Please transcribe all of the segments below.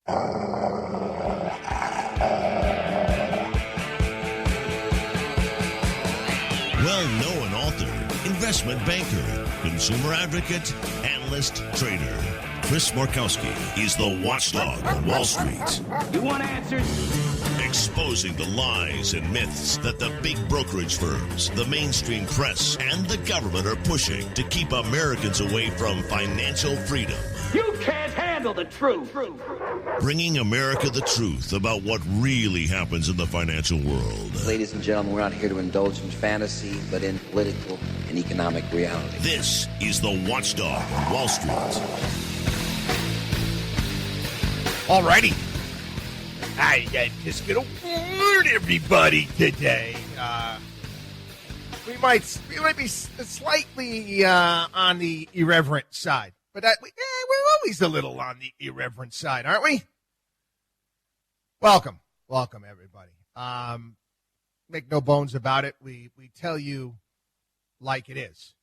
Well-known author, investment banker, consumer advocate, analyst, trader. Chris Markowski is the watchdog on Wall Street. You want answers? Exposing the lies and myths that the big brokerage firms, the mainstream press, and the government are pushing to keep Americans away from financial freedom. You can't handle the truth. Bringing America the truth about what really happens in the financial world. Ladies and gentlemen, we're not here to indulge in fantasy, but in political and economic reality. This is the Watchdog on Wall Street. Alrighty. I just gonna warn everybody today. We might be slightly on the irreverent side, but we're always a little on the irreverent side, aren't we? Welcome, everybody. Make no bones about it. We tell you like it is,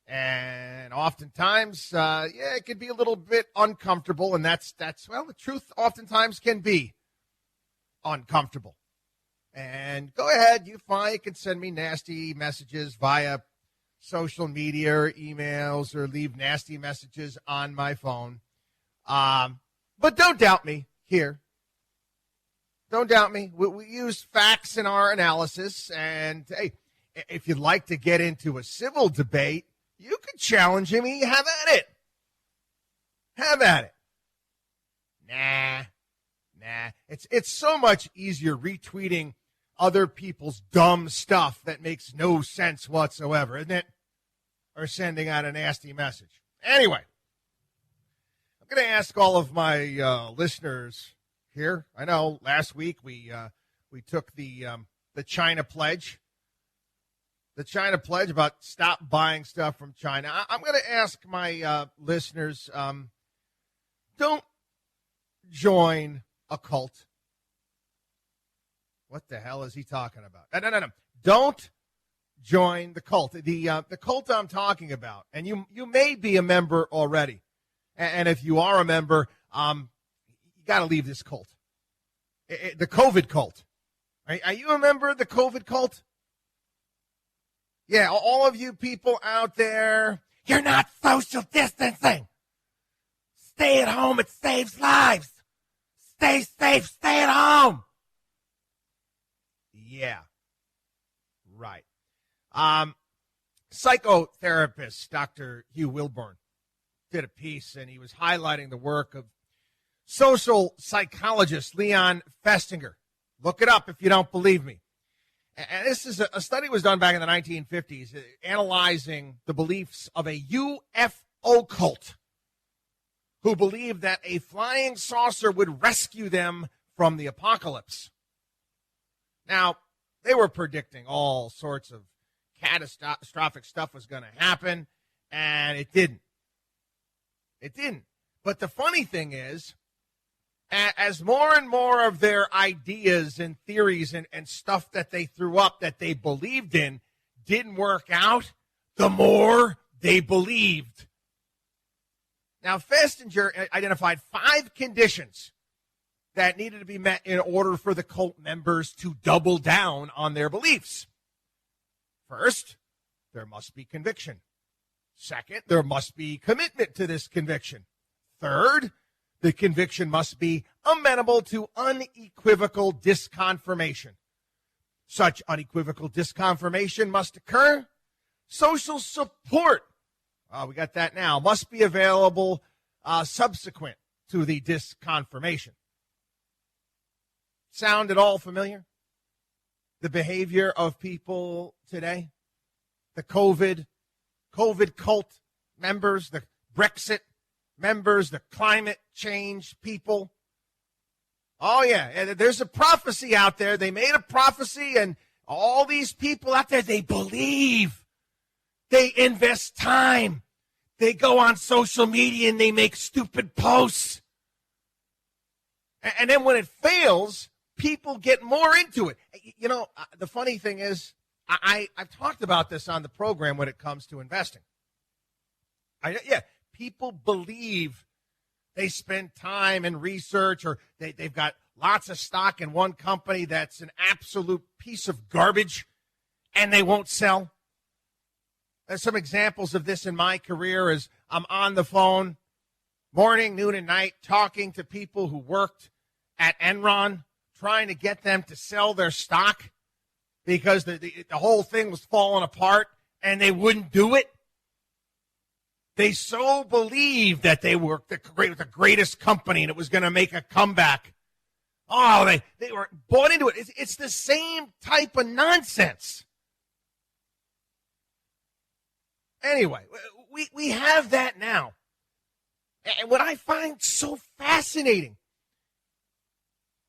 and oftentimes, it can be a little bit uncomfortable, and that's the truth. Oftentimes can be uncomfortable. And go ahead, you can send me nasty messages via social media or emails, or leave nasty messages on my phone. But don't doubt me here. Don't doubt me. We use facts in our analysis, and hey, if you'd like to get into a civil debate, you can challenge me. Have at it. Have at it. Nah. It's so much easier retweeting other people's dumb stuff that makes no sense whatsoever, isn't it? Or sending out a nasty message. Anyway, I'm going to ask all of my listeners here. I know last week we took the China pledge. The China pledge about stop buying stuff from China. I'm going to ask my listeners, don't join a cult. What the hell is he talking about? No. Don't join the cult. The cult I'm talking about, and you may be a member already. And if you are a member, you got to leave this cult. The COVID cult. Are you a member of the COVID cult? Yeah, all of you people out there, you're not social distancing. Stay at home. It saves lives. Stay safe. Stay at home. Yeah. Right. Psychotherapist Dr. Hugh Wilburn did a piece, and he was highlighting the work of social psychologist Leon Festinger. Look it up if you don't believe me. And this is a study was done back in the 1950s, analyzing the beliefs of a UFO cult who believed that a flying saucer would rescue them from the apocalypse. Now, they were predicting all sorts of catastrophic stuff was going to happen, and it didn't. It didn't. But the funny thing is, as more and more of their ideas and theories and stuff that they threw up that they believed in didn't work out, the more they believed. Now, Festinger identified 5 conditions that needed to be met in order for the cult members to double down on their beliefs. First, there must be conviction. Second, there must be commitment to this conviction. Third, the conviction must be amenable to unequivocal disconfirmation. Such unequivocal disconfirmation must occur. Social support, we got that now, must be available subsequent to the disconfirmation. Sound at all familiar? The behavior of people today? The COVID cult members, the Brexit members, the climate change people. Oh, yeah, there's a prophecy out there. They made a prophecy, and all these people out there, they believe. They invest time. They go on social media, and they make stupid posts. And then when it fails, people get more into it. You know, the funny thing is, I've talked about this on the program when it comes to investing. People believe They spend time and research, or they've got lots of stock in one company that's an absolute piece of garbage, and they won't sell. There's some examples of this in my career as I'm on the phone morning, noon, and night talking to people who worked at Enron, trying to get them to sell their stock because the whole thing was falling apart, and they wouldn't do it. They so believed that they were the greatest company and it was going to make a comeback. Oh, they were bought into it. It's the same type of nonsense. Anyway, we have that now. And what I find so fascinating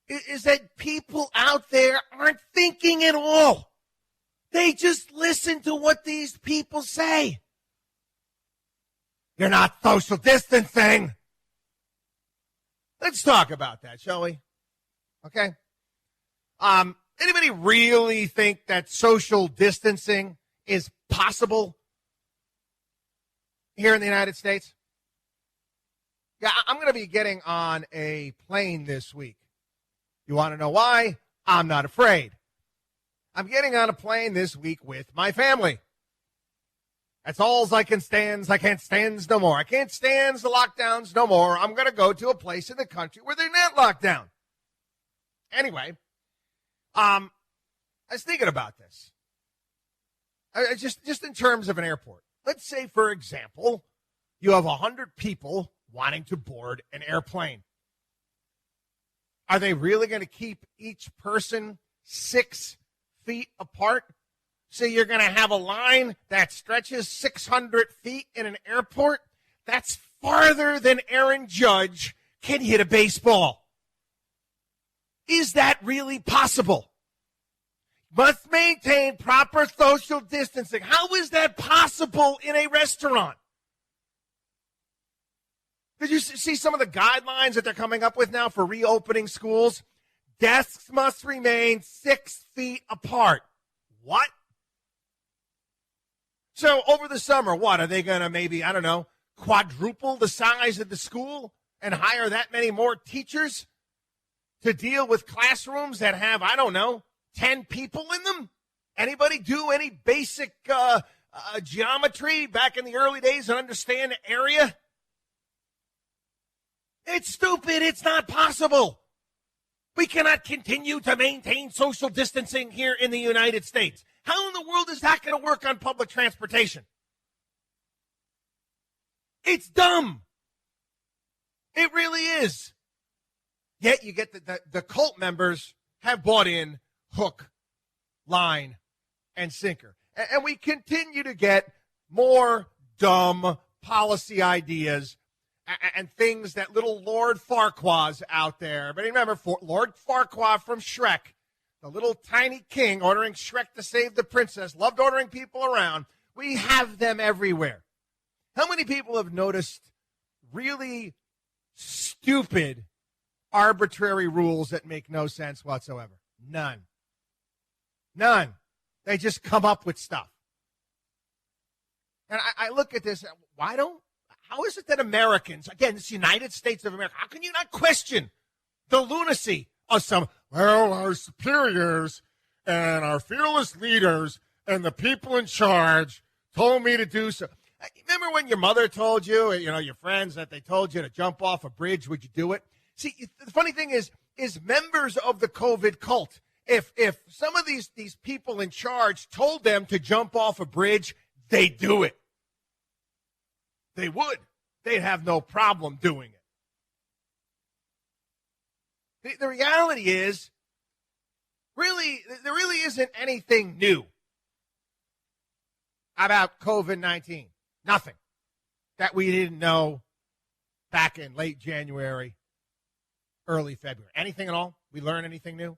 is that people out there aren't thinking at all. They just listen to what these people say. You're not social distancing. Let's talk about that, shall we? Okay. Anybody really think that social distancing is possible here in the United States? Yeah, I'm going to be getting on a plane this week. You want to know why? I'm not afraid. I'm getting on a plane this week with my family. That's all I can stand. I can't stand no more. I can't stand the lockdowns no more. I'm going to go to a place in the country where they're not locked down. Anyway, I was thinking about this. Just in terms of an airport. Let's say, for example, you have 100 people wanting to board an airplane. Are they really going to keep each person 6 feet apart? So you're going to have a line that stretches 600 feet in an airport? That's farther than Aaron Judge can hit a baseball. Is that really possible? Must maintain proper social distancing. How is that possible in a restaurant? Did you see some of the guidelines that they're coming up with now for reopening schools? Desks must remain 6 feet apart. What? So over the summer, what, are they going to maybe, I don't know, quadruple the size of the school and hire that many more teachers to deal with classrooms that have, I don't know, 10 people in them? Anybody do any basic geometry back in the early days and understand the area? It's stupid. It's not possible. We cannot continue to maintain social distancing here in the United States. How in the world is that going to work on public transportation? It's dumb. It really is. Yet you get the cult members have bought in hook, line, and sinker. And we continue to get more dumb policy ideas and things that little Lord Farquaad's out there. But remember, Lord Farquaad from Shrek, the little tiny king ordering Shrek to save the princess, loved ordering people around. We have them everywhere. How many people have noticed really stupid, arbitrary rules that make no sense whatsoever? None. None. They just come up with stuff. And I look at this, how is it that Americans, again, this United States of America, how can you not question the lunacy of some, well, our superiors and our fearless leaders and the people in charge told me to do so. Remember when your mother told you, your friends, that they told you to jump off a bridge, would you do it? See, the funny thing is members of the COVID cult, if some of these people in charge told them to jump off a bridge, they do it. They would. They'd have no problem doing it. The reality is, there really isn't anything new about COVID-19. Nothing that we didn't know back in late January, early February. Anything at all? We learn anything new?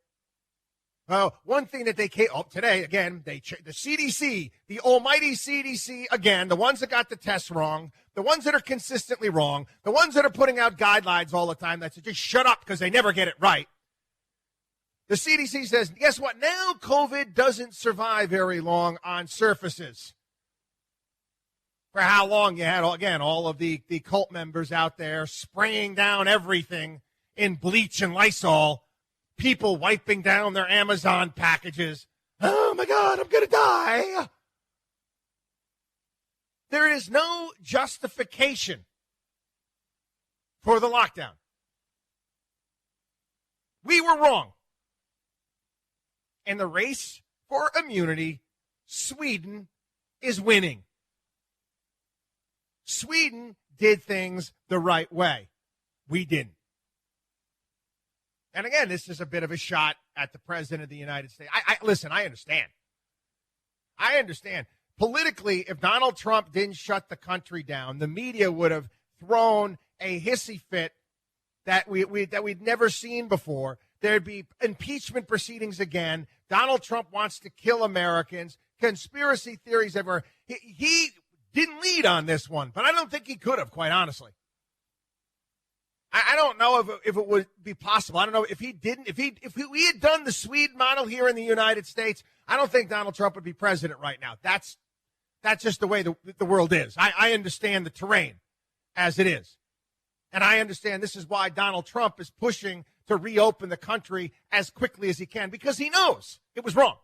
Well, one thing that they came today, again, the CDC, the almighty CDC, again, the ones that got the tests wrong, the ones that are consistently wrong, the ones that are putting out guidelines all the time that say just shut up because they never get it right. The CDC says, guess what? Now COVID doesn't survive very long on surfaces. for how long you had, again, all of the cult members out there spraying down everything in bleach and Lysol, people wiping down their Amazon packages. Oh, my God, I'm going to die. There is no justification for the lockdown. We were wrong. In the race for immunity, Sweden is winning. Sweden did things the right way. We didn't. And again, this is a bit of a shot at the president of the United States. Listen, I understand. I understand. Politically, if Donald Trump didn't shut the country down, the media would have thrown a hissy fit that we'd never seen before. There'd be impeachment proceedings again. Donald Trump wants to kill Americans. Conspiracy theories everywhere. He didn't lead on this one, but I don't think he could have, quite honestly. I don't know if it would be possible. I don't know if he we had done the Swede model here in the United States, I don't think Donald Trump would be president right now. That's just the way the world is. I understand the terrain as it is. And I understand this is why Donald Trump is pushing to reopen the country as quickly as he can, because he knows it was wrong.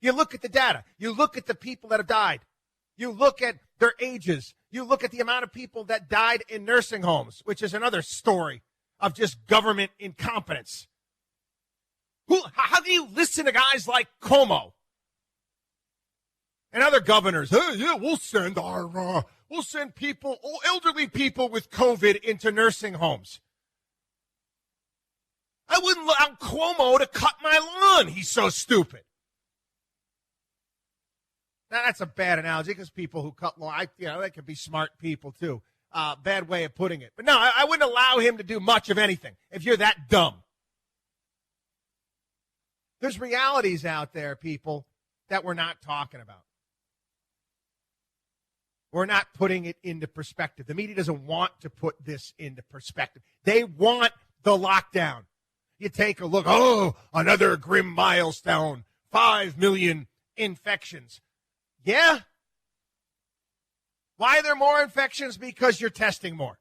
You look at the data. You look at the people that have died. You look at their ages. You look at the amount of people that died in nursing homes, which is another story of just government incompetence. How do you listen to guys like Cuomo and other governors? Hey, yeah, we'll send people, elderly people with COVID into nursing homes. I wouldn't allow Cuomo to cut my lawn. He's so stupid. Now, that's a bad analogy because people who cut lawn, they could be smart people too. Bad way of putting it. But no, I wouldn't allow him to do much of anything if you're that dumb. There's realities out there, people, that we're not talking about. We're not putting it into perspective. The media doesn't want to put this into perspective. They want the lockdown. You take a look, another grim milestone, 5 million infections. Yeah. Why are there more infections? Because you're testing more.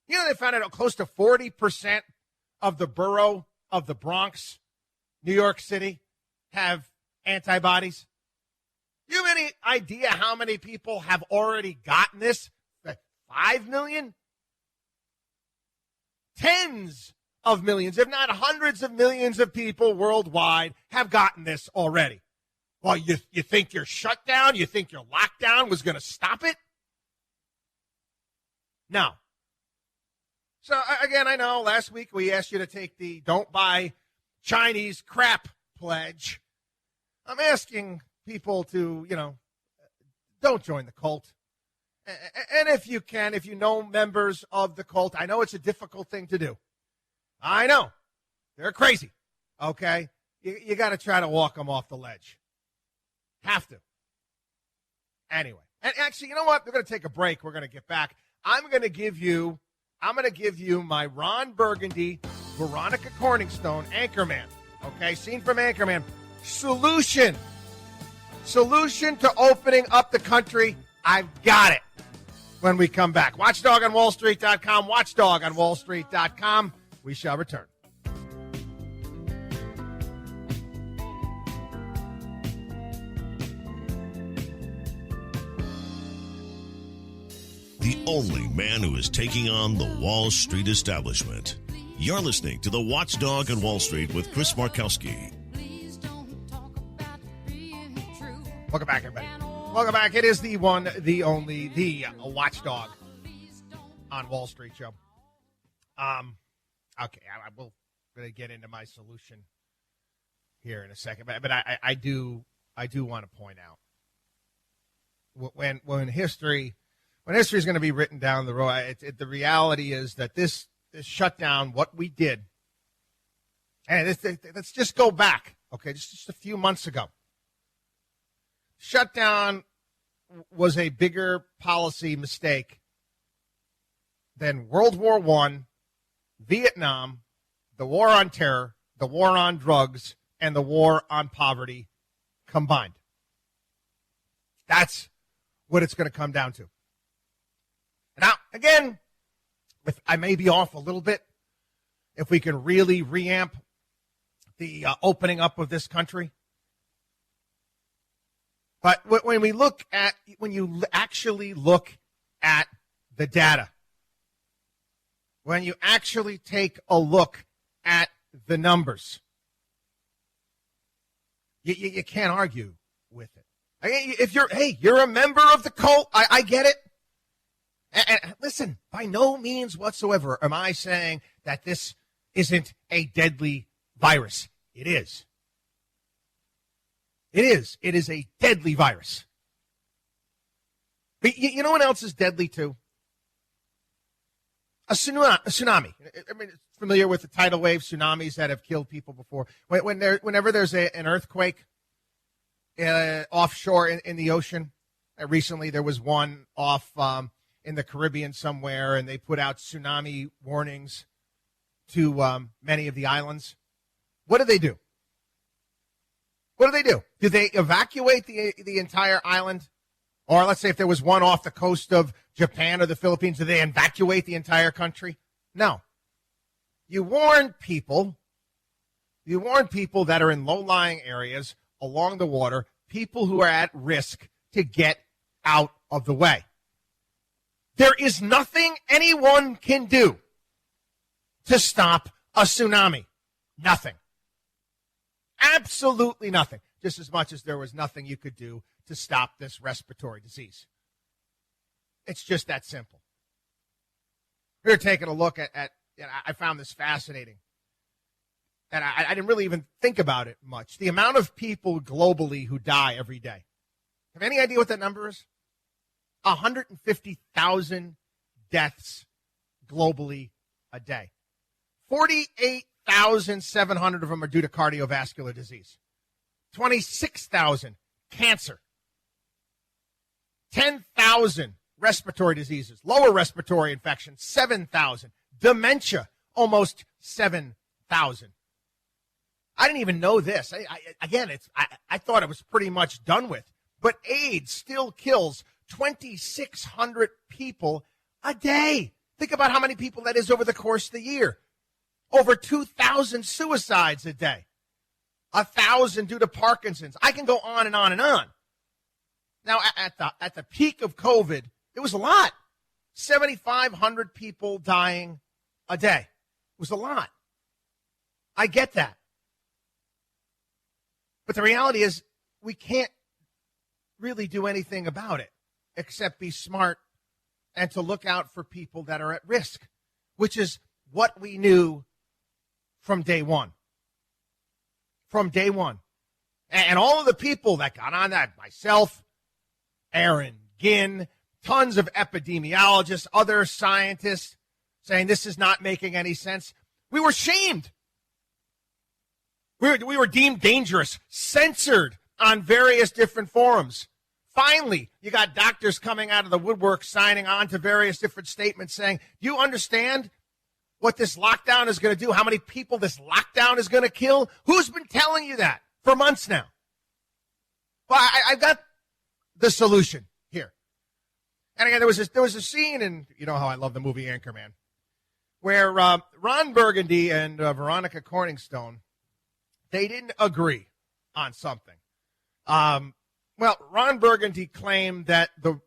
You know, they found out close to 40% of the borough of the Bronx, New York City, have antibodies. You have any idea how many people have already gotten this? 5 million? Tens of millions, if not hundreds of millions of people worldwide have gotten this already. Well, you think your shutdown, you think your lockdown was going to stop it? No. So, again, I know last week we asked you to take the don't buy Chinese crap pledge. I'm asking people to, don't join the cult. And if you can, if you know members of the cult, I know it's a difficult thing to do. I know. They're crazy. Okay? You got to try to walk them off the ledge. Have to. Anyway. And actually, you know what? We're going to take a break. We're going to get back. I'm going to give you my Ron Burgundy, Veronica Corningstone, Anchorman. Okay? Scene from Anchorman. Solution to opening up the country. I've got it when we come back. WatchDogOnWallStreet.com. WatchDogOnWallStreet.com. We shall return. The only man who is taking on the Wall Street establishment. You're listening to the Watchdog on Wall Street with Chris Markowski. Welcome back, everybody. Welcome back. It is the one, the only, the Watchdog on Wall Street show. Okay, I will really get into my solution here in a second, but I do want to point out when history is going to be written down the road, the reality is that this shutdown, what we did, and let's just go back, okay, just a few months ago. Shutdown was a bigger policy mistake than World War I, Vietnam, the war on terror, the war on drugs, and the war on poverty combined. That's what it's going to come down to. Now, again, if I may be off a little bit, if we can really reamp the opening up of this country. But when you actually look at the data, when you actually take a look at the numbers, you can't argue with it. If you're a member of the cult, I get it. And listen, by no means whatsoever am I saying that this isn't a deadly virus. It is. It is. It is a deadly virus. But you know what else is deadly too? A tsunami. I mean, familiar with the tidal wave tsunamis that have killed people before. Whenever there's an earthquake offshore in the ocean, recently there was one off in the Caribbean somewhere, and they put out tsunami warnings to many of the islands. What do they do? What do they do? Do they evacuate the entire island? Or let's say if there was one off the coast of Japan or the Philippines, do they evacuate the entire country? No. You warn people that are in low-lying areas along the water, people who are at risk, to get out of the way. There is nothing anyone can do to stop a tsunami. Nothing. Absolutely nothing. Just as much as there was nothing you could do to stop this respiratory disease. It's just that simple. We were taking a look at I found this fascinating. And I didn't really even think about it much. The amount of people globally who die every day. Have any idea what that number is? 150,000 deaths globally a day. 48,700 of them are due to cardiovascular disease. 26,000 cancer. 10,000 respiratory diseases, lower respiratory infections, 7,000. Dementia, almost 7,000. I didn't even know this. I thought it was pretty much done with. But AIDS still kills 2,600 people a day. Think about how many people that is over the course of the year. Over 2,000 suicides a day. 1,000 due to Parkinson's. I can go on and on and on. Now, at the peak of COVID, it was a lot. 7,500 people dying a day. It was a lot. I get that. But the reality is we can't really do anything about it except be smart and to look out for people that are at risk, which is what we knew from day one. From day one. And all of the people that got on that, myself, Aaron Ginn, tons of epidemiologists, other scientists saying this is not making any sense. We were shamed. We were deemed dangerous, censored on various different forums. Finally, you got doctors coming out of the woodwork signing on to various different statements saying, do you understand what this lockdown is going to do? How many people this lockdown is going to kill? Who's been telling you that for months now? Well, I've got the solution here. And again, there was a scene, and you know how I love the movie Anchorman, where Ron Burgundy and Veronica Corningstone, they didn't agree on something. Well, Ron Burgundy claimed that the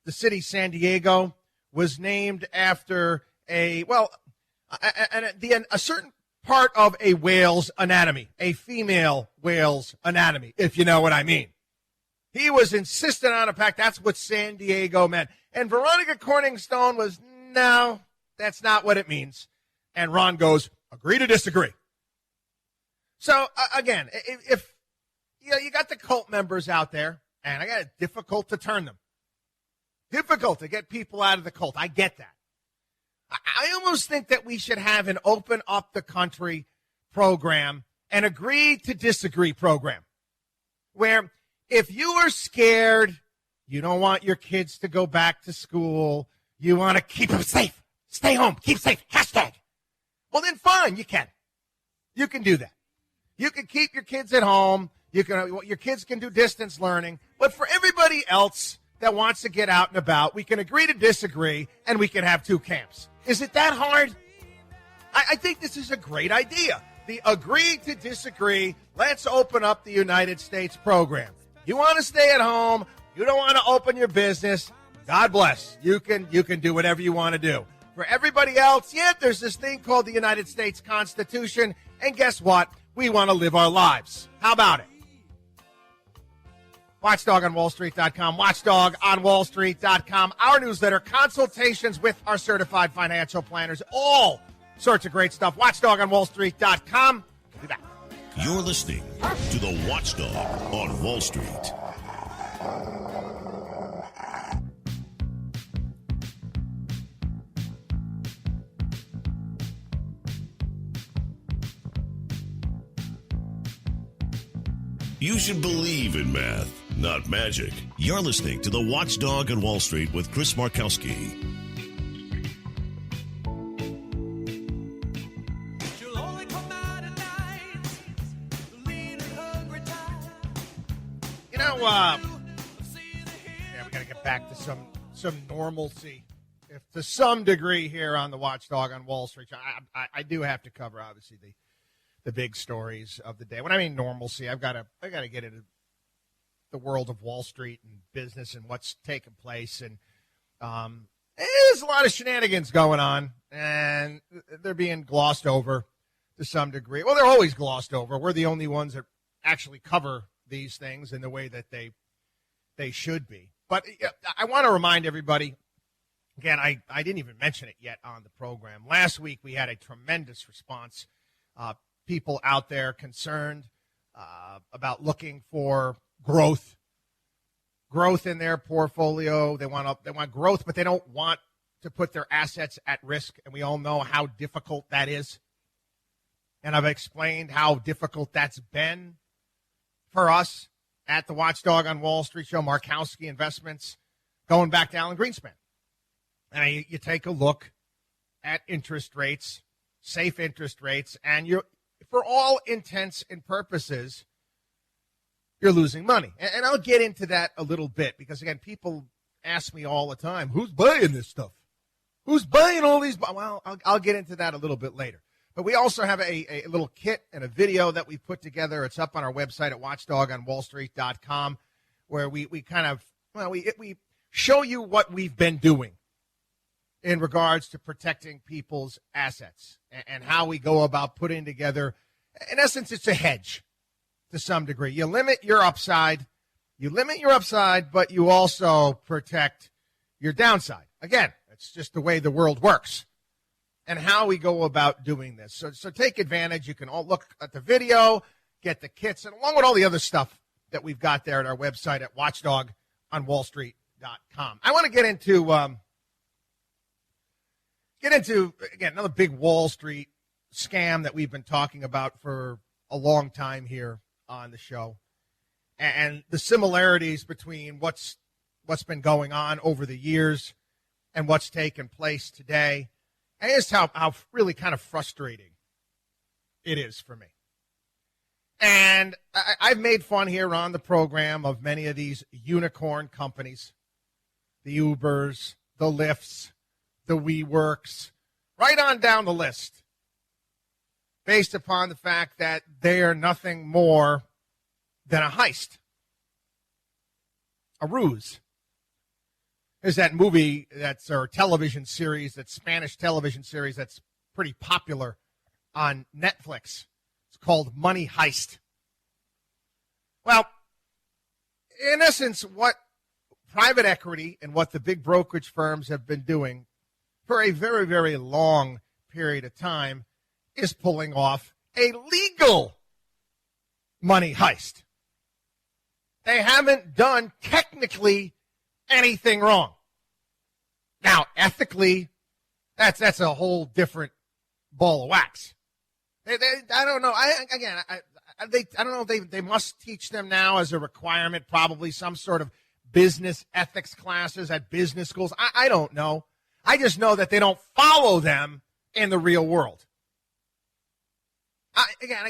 city San Diego was named after a certain part of a whale's anatomy, a female whale's anatomy, if you know what I mean. He was insistent on a fact that's what San Diego meant. And Veronica Corningstone was, no, that's not what it means. And Ron goes, agree to disagree. So, again, if you got the cult members out there, and I got it difficult to turn them. Difficult to get people out of the cult. I get that. I almost think that we should have an open up the country program, an agree to disagree program, where if you are scared, you don't want your kids to go back to school, you want to keep them safe, stay home, keep safe, hashtag. Well, then fine, you can. You can do that. You can keep your kids at home. Your kids can do distance learning. But for everybody else, that wants to get out and about. We can agree to disagree, and we can have two camps. Is it that hard? I think this is a great idea. The agree to disagree. Let's open up the United States program. You want to stay at home. You don't want to open your business. God bless. You can do whatever you want to do. For everybody else, yeah, there's this thing called the United States Constitution. And guess what? We want to live our lives. How about it? WatchdogOnWallStreet.com. WatchdogOnWallStreet.com. Our newsletter, consultations with our certified financial planners. All sorts of great stuff. WatchdogOnWallStreet.com. We'll be back. You're listening to the Watchdog on Wall Street. You should believe in math, not magic. You're listening to the Watchdog on Wall Street with Chris Markowski. We got to get back to some normalcy, if to some degree, here on the Watchdog on Wall Street. I do have to cover, obviously, the big stories of the day. When I mean normalcy, I got to get into the world of Wall Street and business and what's taking place. And there's a lot of shenanigans going on, and they're being glossed over to some degree. Well, they're always glossed over. We're the only ones that actually cover these things in the way that they should be. But I want to remind everybody, again, I didn't even mention it yet on the program. Last week we had a tremendous response. People out there concerned about looking for growth in their portfolio. They want growth, but they don't want to put their assets at risk. And we all know how difficult that is. And I've explained how difficult that's been for us at the Watchdog on Wall Street show, Markowski Investments, going back to Alan Greenspan. And you take a look at interest rates, safe interest rates, and you're, for all intents and purposes, you're losing money. And I'll get into that a little bit because, again, people ask me all the time, who's buying this stuff? Who's buying all these? Well, I'll get into that a little bit later. But we also have a little kit and a video that we put together. It's up on our website at watchdogonwallstreet.com, where we kind of, we show you what we've been doing in regards to protecting people's assets and how we go about putting together. In essence, it's a hedge to some degree. You limit your upside, but you also protect your downside. Again, it's just the way the world works and how we go about doing this. So take advantage. You can all look at the video, get the kits, and along with all the other stuff that we've got there at our website at watchdogonwallstreet.com. I want to get into again, another big Wall Street scam that we've been talking about for a long time here on the show, and the similarities between what's been going on over the years and what's taken place today, and just how really kind of frustrating it is for me. And I've made fun here on the program of many of these unicorn companies, the Ubers, the Lyfts, the WeWorks, right on down the list, based upon the fact that they are nothing more than a heist, a ruse. There's that movie or television series, that Spanish television series that's pretty popular on Netflix. It's called Money Heist. Well, in essence, what private equity and what the big brokerage firms have been doing for a very, very long period of time is pulling off a legal money heist. They haven't done technically anything wrong. Now, ethically, that's a whole different ball of wax. I don't know. I don't know if they must teach them now as a requirement, probably some sort of business ethics classes at business schools. I don't know. I just know that they don't follow them in the real world.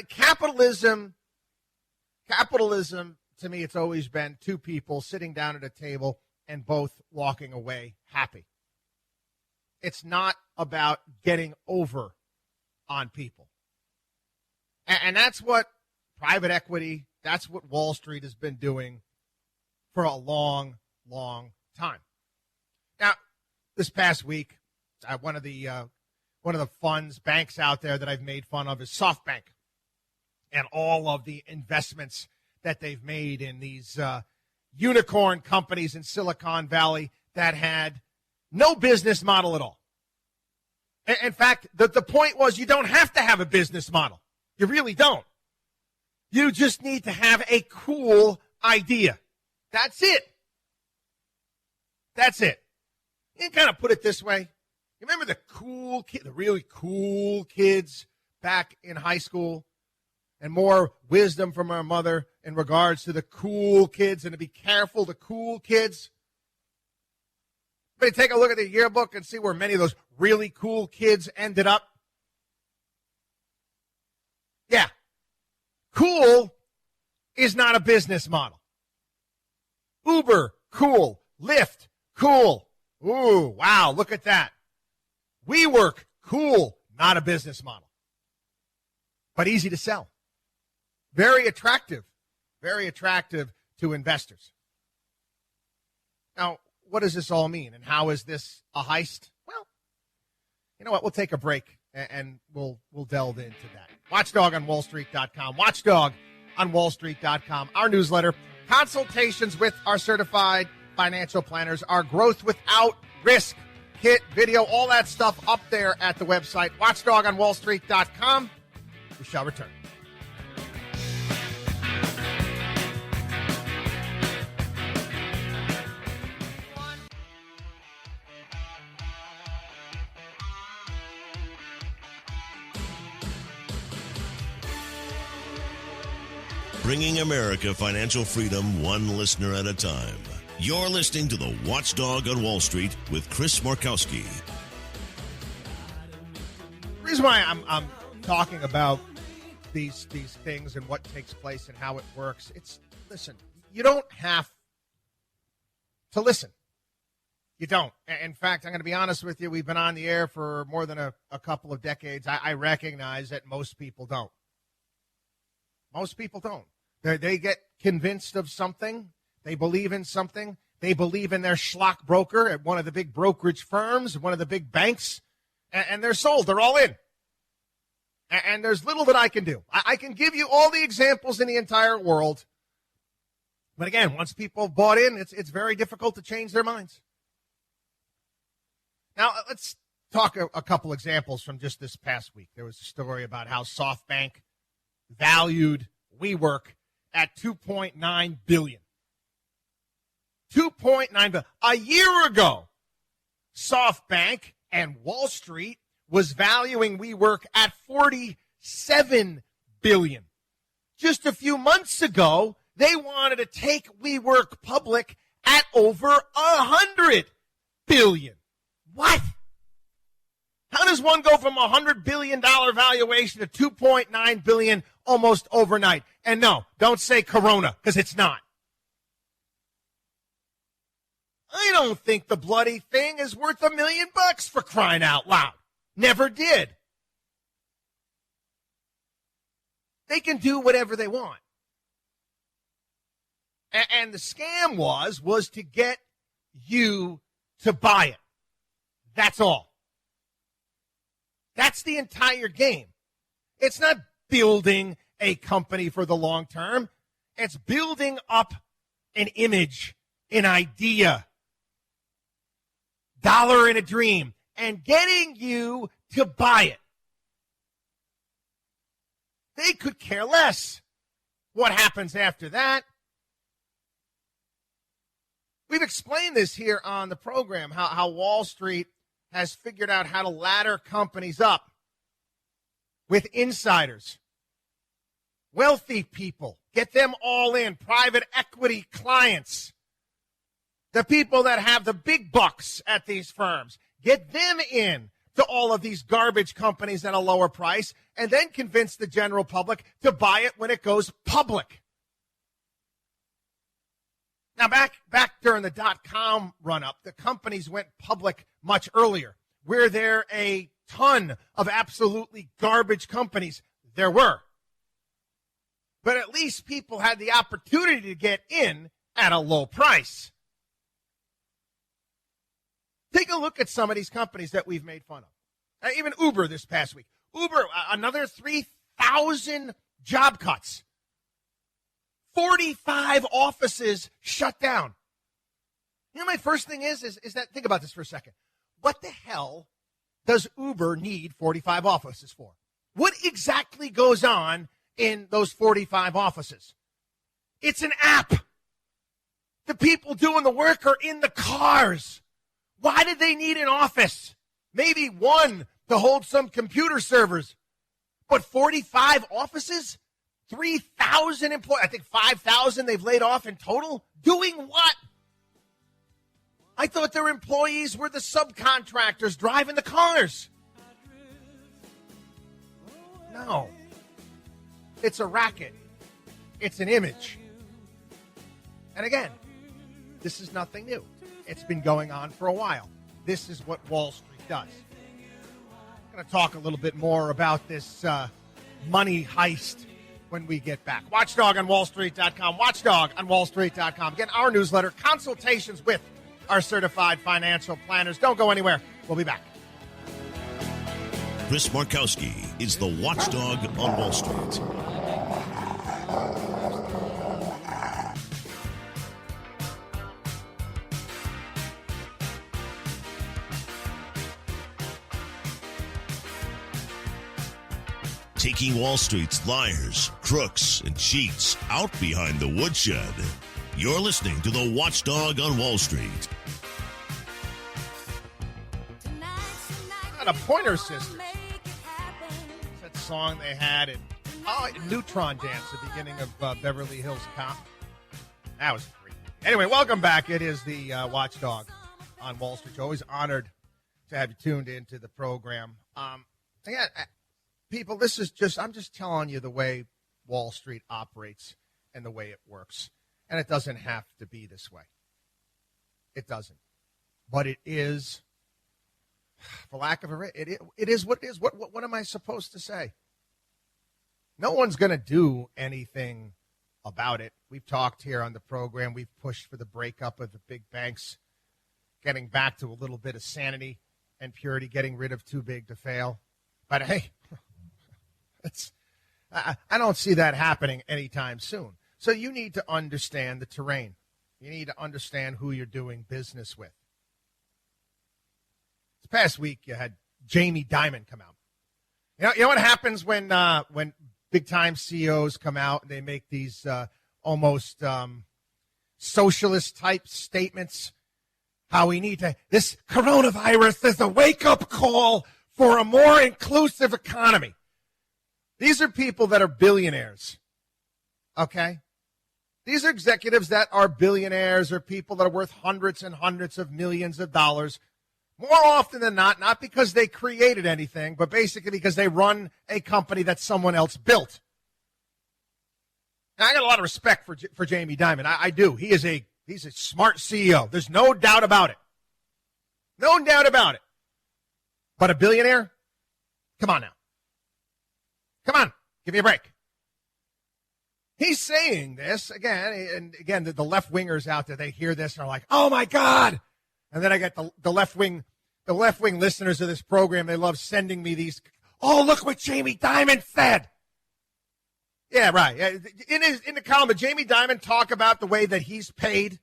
Capitalism, to me, it's always been two people sitting down at a table and both walking away happy. It's not about getting over on people. And that's what private equity, that's what Wall Street has been doing for a long, long time. Now, this past week, one of the funds, banks out there that I've made fun of is SoftBank, and all of the investments that they've made in these unicorn companies in Silicon Valley that had no business model at all. In fact, the point was you don't have to have a business model. You really don't. You just need to have a cool idea. That's it. That's it. You can kind of put it this way. You remember the cool kid, the really cool kids back in high school? And more wisdom from our mother in regards to the cool kids and to be careful, the cool kids. But take a look at the yearbook and see where many of those really cool kids ended up. Yeah. Cool is not a business model. Uber, cool. Lyft, cool. Ooh, wow, look at that. WeWork, cool. Not a business model. But easy to sell. Very attractive to investors. Now, what does this all mean, and how is this a heist? Well, you know what? We'll take a break, and we'll delve into that. Watchdog on WallStreet.com. Watchdog on WallStreet.com. Our newsletter, consultations with our certified financial planners, our growth without risk kit, video, all that stuff up there at the website, Watchdog on WallStreet.com. We shall return. Bringing America financial freedom one listener at a time. You're listening to the Watchdog on Wall Street with Chris Markowski. The reason why I'm talking about these things and what takes place and how it works, listen, you don't have to listen. You don't. In fact, I'm going to be honest with you, we've been on the air for more than a couple of decades. I recognize that most people don't. Most people don't. They get convinced of something. They believe in something. They believe in their schlock broker at one of the big brokerage firms, one of the big banks, and they're sold. They're all in. And there's little that I can do. I can give you all the examples in the entire world. But again, once people have bought in, it's very difficult to change their minds. Now, let's talk a couple examples from just this past week. There was a story about how SoftBank valued WeWork at $2.9 billion. $2.9 billion. A year ago, SoftBank and Wall Street was valuing WeWork at $47 billion. Just a few months ago, they wanted to take WeWork public at over $100 billion. What? How does one go from a $100 billion valuation to $2.9 billion almost overnight? And no, don't say Corona, because it's not. I don't think the bloody thing is worth $1 million for crying out loud. Never did. They can do whatever they want. And the scam was to get you to buy it. That's all. That's the entire game. It's not building a company for the long term. It's building up an image, an idea, dollar in a dream, and getting you to buy it. They could care less what happens after that. We've explained this here on the program, how Wall Street has figured out how to ladder companies up with insiders, wealthy people, get them all in, private equity clients, the people that have the big bucks at these firms, get them in to all of these garbage companies at a lower price, and then convince the general public to buy it when it goes public. Now, back during the dot-com run-up, the companies went public much earlier. Were there a ton of absolutely garbage companies? There were. But at least people had the opportunity to get in at a low price. Take a look at some of these companies that we've made fun of. Even Uber this past week. Uber, another 3,000 job cuts. 45 offices shut down. You know, my first thing is that, think about this for a second. What the hell does Uber need 45 offices for? What exactly goes on in those 45 offices? It's an app. The people doing the work are in the cars. Why did they need an office? Maybe one to hold some computer servers. But 45 offices? 3,000 employees. I think 5,000 they've laid off in total. Doing what? I thought their employees were the subcontractors driving the cars. No. It's a racket. It's an image. And again, this is nothing new. It's been going on for a while. This is what Wall Street does. I'm going to talk a little bit more about this money heist when we get back. Watchdog on WallStreet.com. Watchdog on WallStreet.com. Again, our newsletter, consultations with our certified financial planners. Don't go anywhere. We'll be back. Chris Markowski is the Watchdog on Wall Street. Taking Wall Street's liars, crooks, and cheats out behind the woodshed. You're listening to the Watchdog on Wall Street. The Pointer Sisters. That song they had in Neutron Dance at the beginning of Beverly Hills Cop. That was great. Anyway, welcome back. It is the Watchdog on Wall Street. Always honored to have you tuned into the program. Again, people, this is I'm just telling you the way Wall Street operates and the way it works. And it doesn't have to be this way. It doesn't. But it is, for lack of it is what it is. What am I supposed to say? No one's going to do anything about it. We've talked here on the program. We've pushed for the breakup of the big banks, getting back to a little bit of sanity and purity, getting rid of too big to fail. But hey, I don't see that happening anytime soon. So you need to understand the terrain. You need to understand who you're doing business with. This past week, you had Jamie Dimon come out. You know what happens when big-time CEOs come out and they make these almost socialist-type statements? How we need to, this coronavirus is a wake-up call for a more inclusive economy. These are people that are billionaires, okay? These are executives that are billionaires or people that are worth hundreds and hundreds of millions of dollars. More often than not because they created anything, but basically because they run a company that someone else built. Now, I got a lot of respect for Jamie Dimon. I do. He's a smart CEO. There's no doubt about it. No doubt about it. But a billionaire? Come on now. Come on. Give me a break. He's saying this, again, and again, the left-wingers out there, they hear this and are like, oh, my God. And then I get the left-wing listeners of this program, they love sending me these, oh, look what Jamie Dimon said. Yeah, right. In the column, did Jamie Dimon talk about the way that he's paid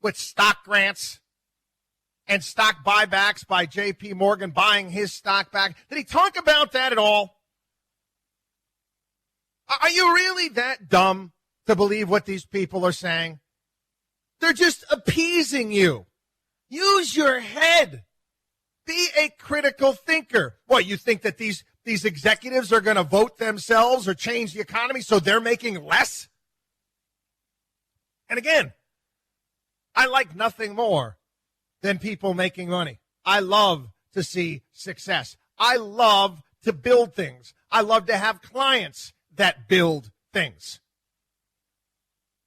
with stock grants and stock buybacks by J.P. Morgan buying his stock back? Did he talk about that at all? Are you really that dumb to believe what these people are saying? They're just appeasing you. Use your head. Be a critical thinker. What, you think that these executives are going to vote themselves or change the economy so they're making less? And again, I like nothing more than people making money. I love to see success. I love to build things. I love to have clients that build things.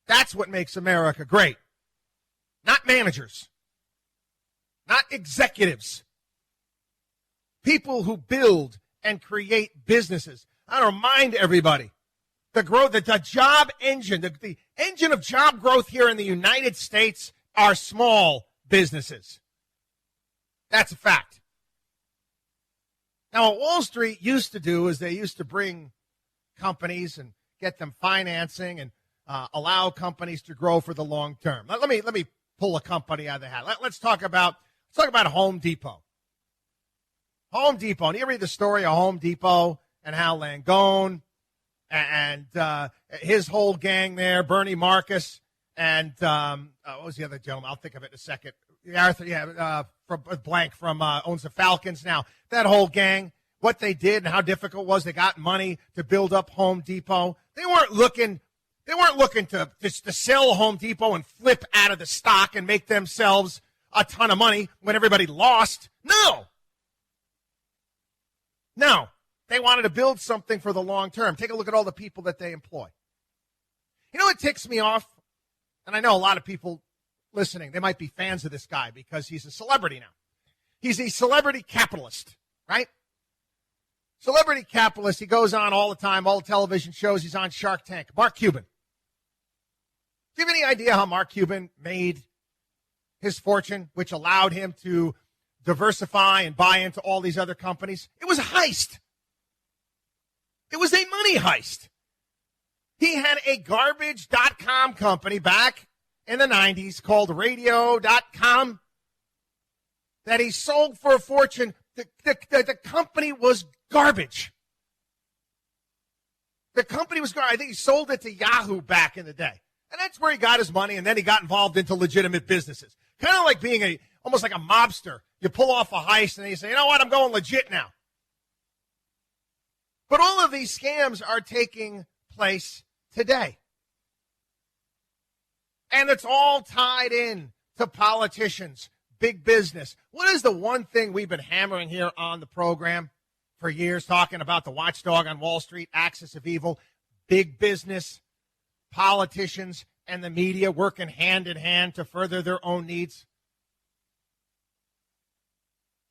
That's what makes America great. Not managers. Not executives. People who build and create businesses. I remind everybody, the job engine, the engine of job growth here in the United States are small businesses. That's a fact. Now, what Wall Street used to do is they used to bring companies and get them financing and allow companies to grow for the long term. Let me pull a company out of the hat. Let's talk about Home Depot. Home Depot. And you read the story of Home Depot and how Langone and his whole gang there, Bernie Marcus, and what was the other gentleman? I'll think of it in a second. Arthur, from owns the Falcons now. That whole gang, what they did and how difficult it was. They got money to build up Home Depot. They weren't looking to sell Home Depot and flip out of the stock and make themselves a ton of money when everybody lost. No. They wanted to build something for the long term. Take a look at all the people that they employ. You know what ticks me off? And I know a lot of people listening, they might be fans of this guy because he's a celebrity now. He's a celebrity capitalist, right? Celebrity capitalist. He goes on all the time, all the television shows. He's on Shark Tank. Mark Cuban. Do you have any idea how Mark Cuban made his fortune, which allowed him to diversify and buy into all these other companies? It was a heist. It was a money heist. He had a garbage.com company back in the 90s called radio.com that he sold for a fortune. The company was garbage. The company was garbage. I think he sold it to Yahoo back in the day. And that's where he got his money, and then he got involved into legitimate businesses. Kind of like being almost like a mobster. You pull off a heist, and then you say, you know what, I'm going legit now. But all of these scams are taking place today. And it's all tied in to politicians, big business. What is the one thing we've been hammering here on the program for years, talking about the watchdog on Wall Street, axis of evil, big business, politicians, and the media working hand in hand to further their own needs?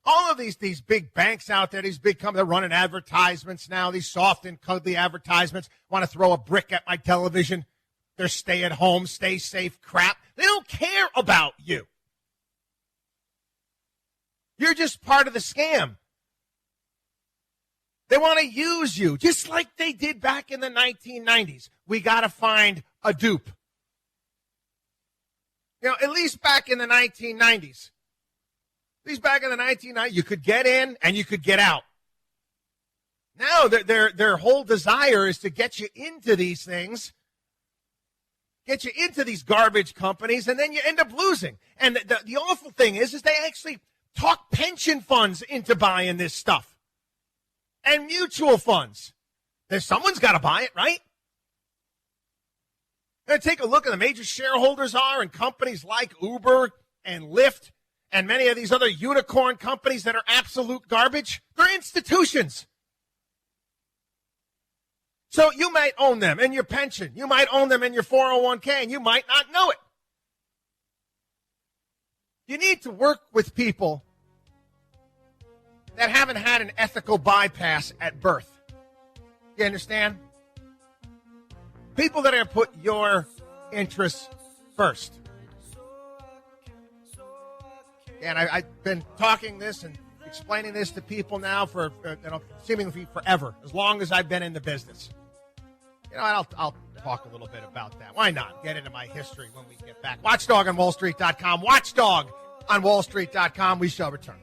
All of these big banks out there, these big companies, they're running advertisements now, these soft and cuddly advertisements, want to throw a brick at my television. They're stay at home, stay safe crap. They don't care about you. You're just part of the scam. They want to use you, just like they did back in the 1990s. We got to find a dupe. You know, at least back in the 1990s. At least back in the 1990s, you could get in and you could get out. Now their whole desire is to get you into these things, get you into these garbage companies, and then you end up losing. And the awful thing is they actually talk pension funds into buying this stuff. And mutual funds. Someone's got to buy it, right? And take a look at the major shareholders are in companies like Uber and Lyft and many of these other unicorn companies that are absolute garbage. They're institutions. So you might own them in your pension. You might own them in your 401k, and you might not know it. You need to work with people that haven't had an ethical bypass at birth. You understand? People that are going to put your interests first. And I've been talking this and explaining this to people now for seemingly forever, as long as I've been in the business. You know, I'll talk a little bit about that. Why not? Get into my history when we get back. Watchdog on WallStreet.com. Watchdog on WallStreet.com. We shall return.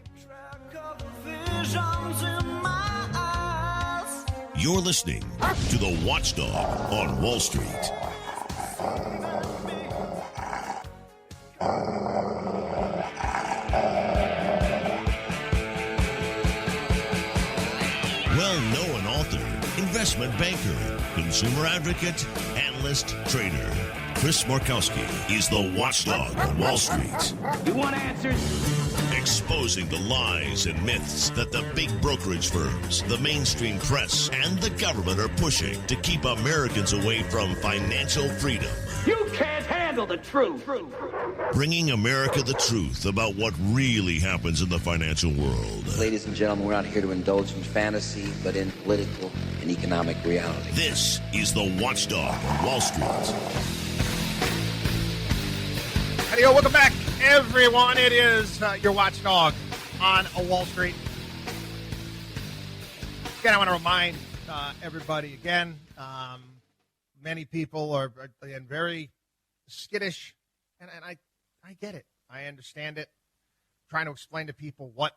You're listening to the Watchdog on Wall Street. Well-known author, investment banker, consumer advocate, analyst, trader. Chris Markowski is the Watchdog on Wall Street. You want answers? Exposing the lies and myths that the big brokerage firms, the mainstream press, and the government are pushing to keep Americans away from financial freedom. You can't handle the truth. Bringing America the truth about what really happens in the financial world. Ladies and gentlemen, we're not here to indulge in fantasy, but in political and economic reality. This is the Watchdog on Wall Street. Howdy, welcome back, everyone. It is your Watchdog on Wall Street. Again, I want to remind everybody again, many people are again, very skittish, and I get it. I understand it. I'm trying to explain to people what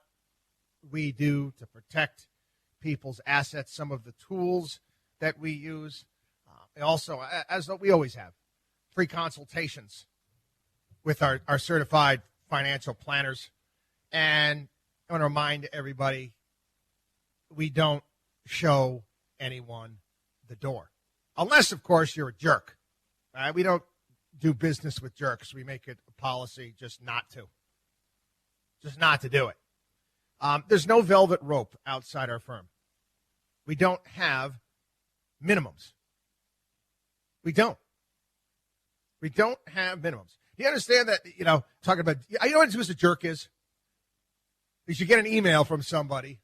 we do to protect people's assets, some of the tools that we use. Also, as we always have, free consultations with our certified financial planners. And I want to remind everybody, we don't show anyone the door. Unless, of course, you're a jerk. We don't do business with jerks. We make it a policy just not to. Just not to do it. There's no velvet rope outside our firm. We don't have minimums. We don't. We don't have minimums. You understand that, talking about, you know what a jerk is? Is you get an email from somebody,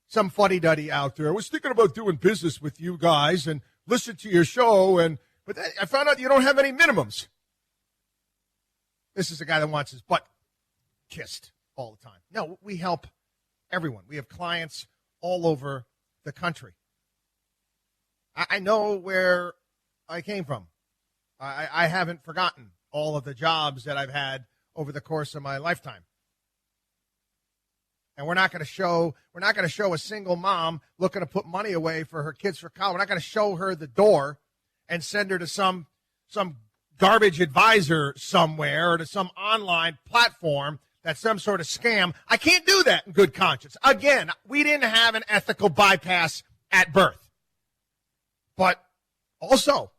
some fuddy-duddy out there. I was thinking about doing business with you guys and listen to your show, but I found out you don't have any minimums. This is a guy that wants his butt kissed all the time. No, we help everyone. We have clients all over the country. I know where I came from. I haven't forgotten all of the jobs that I've had over the course of my lifetime. And we're not going to show a single mom looking to put money away for her kids for college. We're not going to show her the door and send her to some garbage advisor somewhere or to some online platform that's some sort of scam. I can't do that in good conscience. Again, we didn't have an ethical bypass at birth. But also,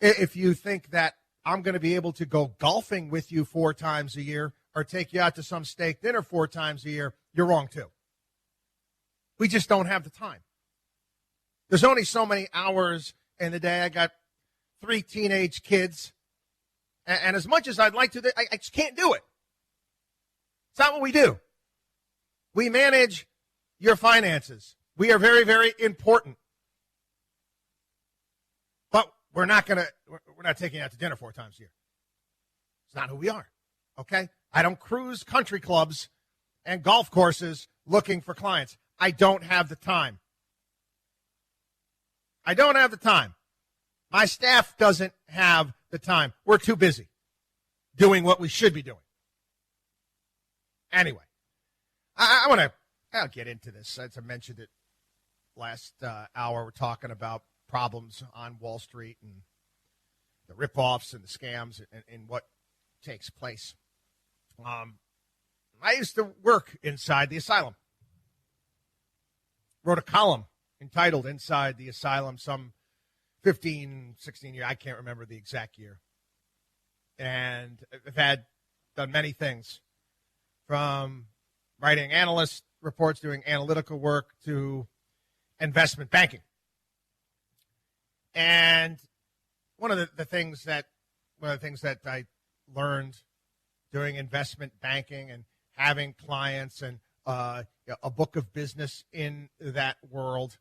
if you think that I'm going to be able to go golfing with you 4 times a year or take you out to some steak dinner 4 times a year, you're wrong too. We just don't have the time. There's only so many hours in the day. I got 3 teenage kids. And as much as I'd like to, I just can't do it. It's not what we do. We manage your finances. We are very, very important. But we're not taking you out to dinner 4 times a year. It's not who we are. Okay? I don't cruise country clubs and golf courses looking for clients. I don't have the time. I don't have the time. My staff doesn't have the time. We're too busy doing what we should be doing. Anyway, I'll get into this. As I mentioned it last hour, we're talking about problems on Wall Street and the ripoffs and the scams and what takes place. I used to work inside the asylum. Wrote a column entitled Inside the Asylum some 15, 16 years. I can't remember the exact year. And I've done many things, from writing analyst reports, doing analytical work, to investment banking. And one of the things that I learned doing investment banking and having clients and a book of business in that world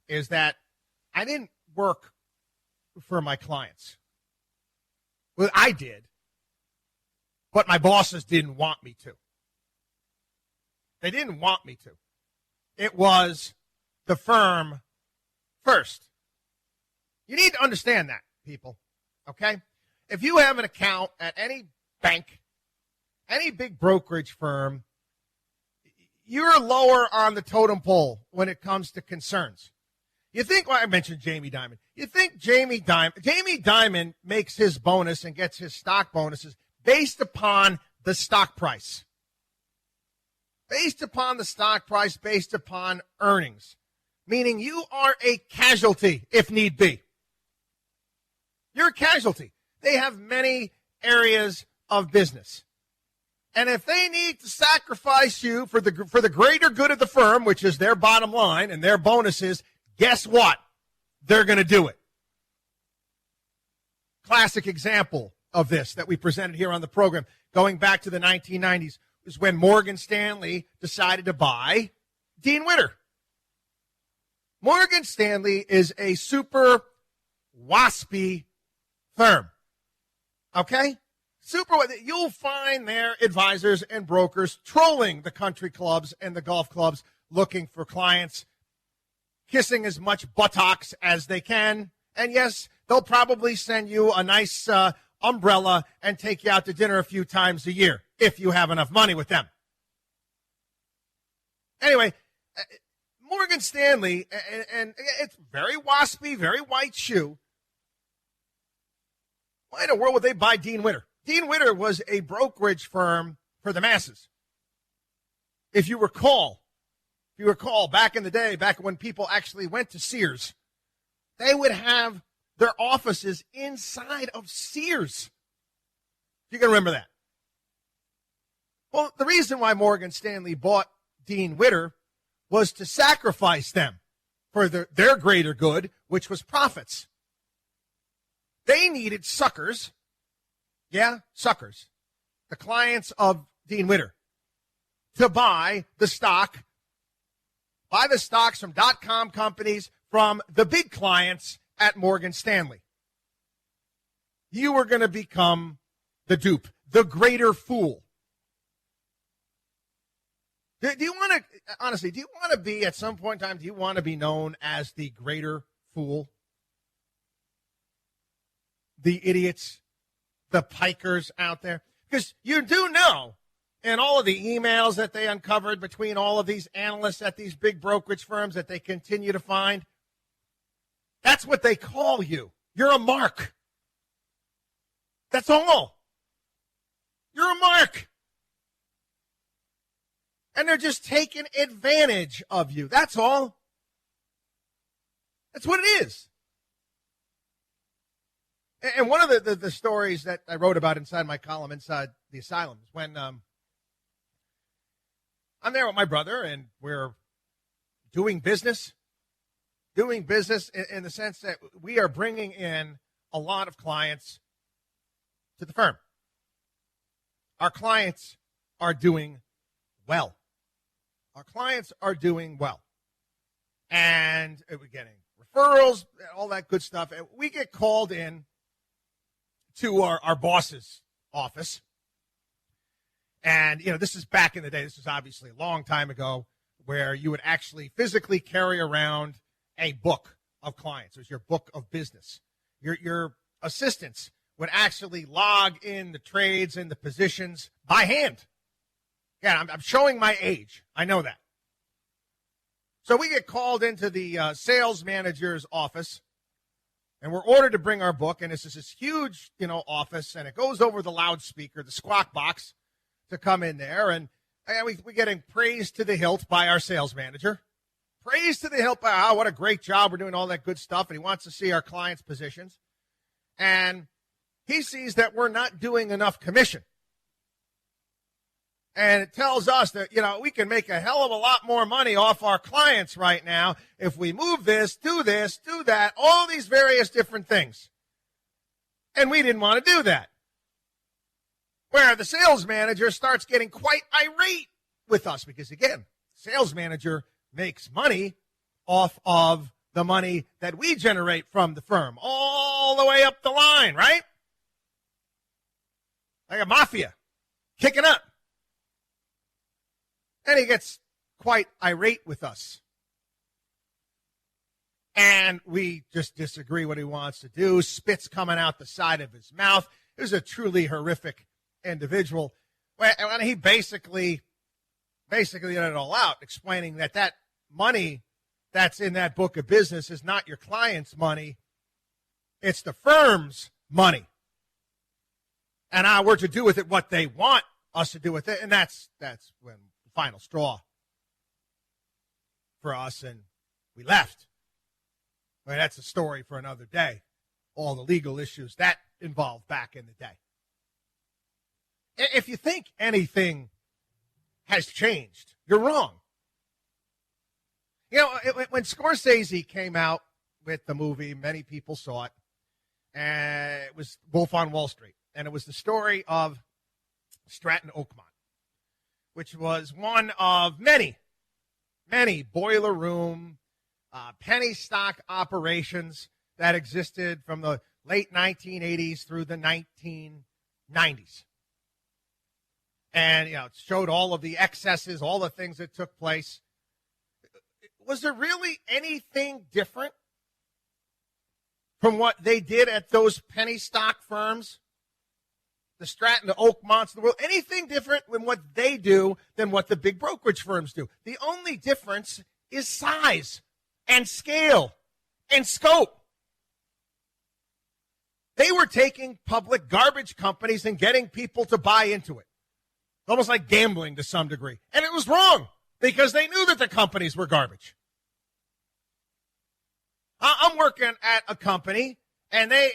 is that I didn't work for my clients. Well, I did, but my bosses didn't want me to. They didn't want me to. It was the firm first. You need to understand that, people, okay? If you have an account at any bank, any big brokerage firm, you're lower on the totem pole when it comes to concerns. You think, I mentioned Jamie Dimon. You think Jamie Dimon makes his bonus and gets his stock bonuses based upon the stock price. Based upon the stock price, based upon earnings. Meaning you are a casualty if need be. You're a casualty. They have many areas of business. And if they need to sacrifice you for the greater good of the firm, which is their bottom line and their bonuses, guess what? They're going to do it. classic example of this that we presented here on the program, going back to the 1990s, is when Morgan Stanley decided to buy Dean Witter. Morgan Stanley is a super waspy firm. Okay? You'll find their advisors and brokers trolling the country clubs and the golf clubs looking for clients, kissing as much buttocks as they can. And yes, they'll probably send you a nice umbrella and take you out to dinner a few times a year if you have enough money with them. Anyway, Morgan Stanley, and it's very waspy, very white shoe. Why in the world would they buy Dean Witter? Dean Witter was a brokerage firm for the masses. If you recall back in the day, back when people actually went to Sears, they would have their offices inside of Sears. You can remember that. Well, the reason why Morgan Stanley bought Dean Witter was to sacrifice them for their greater good, which was profits. They needed suckers. Yeah, suckers. The clients of Dean Witter to buy the stocks from .com companies from the big clients at Morgan Stanley. You were going to become the dupe, the greater fool. Do you want to be, at some point in time, do you want to be known as the greater fool? The idiots, the pikers out there? Because you do know, in all of the emails that they uncovered between all of these analysts at these big brokerage firms that they continue to find, that's what they call you. You're a mark. That's all. You're a mark. And they're just taking advantage of you. That's all. That's what it is. And one of the stories that I wrote about inside my column, Inside the Asylum, is when I'm there with my brother and we're doing business in the sense that we are bringing in a lot of clients to the firm. Our clients are doing well. And we're getting referrals, all that good stuff. And we get called in to our boss's office. And, this is back in the day. This is obviously a long time ago where you would actually physically carry around a book of clients. It was your book of business. Your assistants would actually log in the trades and the positions by hand. Yeah, I'm showing my age. I know that. So we get called into the sales manager's office, and we're ordered to bring our book, and this is this huge, office, and it goes over the loudspeaker, the squawk box, to come in there, and we're getting praised to the hilt by our sales manager. Praised to the hilt by, what a great job, we're doing all that good stuff, and he wants to see our clients' positions. And he sees that we're not doing enough commission. And it tells us that, we can make a hell of a lot more money off our clients right now if we move this, do that, all these various different things. And we didn't want to do that. Where the sales manager starts getting quite irate with us because, again, sales manager makes money off of the money that we generate from the firm all the way up the line, right? Like a mafia kicking up. And he gets quite irate with us. And we just disagree what he wants to do. Spit's coming out the side of his mouth. He was a truly horrific individual. And he basically let it all out, explaining that money that's in that book of business is not your client's money. It's the firm's money. And we're to do with it what they want us to do with it. And that's when final straw for us, and we left. That's a story for another day. All the legal issues that involved back in the day. If you think anything has changed, you're wrong. When Scorsese came out with the movie, many people saw it, And it was Wolf on Wall Street. And it was the story of Stratton Oakmont, which was one of many boiler room, penny stock operations that existed from the late 1980s through the 1990s. And, it showed all of the excesses, all the things that took place. Was there really anything different from what they did at those penny stock firms? The Stratton, the Oakmonts of the world, anything different than what they do than what the big brokerage firms do? The only difference is size and scale and scope. They were taking public garbage companies and getting people to buy into it. Almost like gambling to some degree. And it was wrong because they knew that the companies were garbage. I'm working at a company, and they,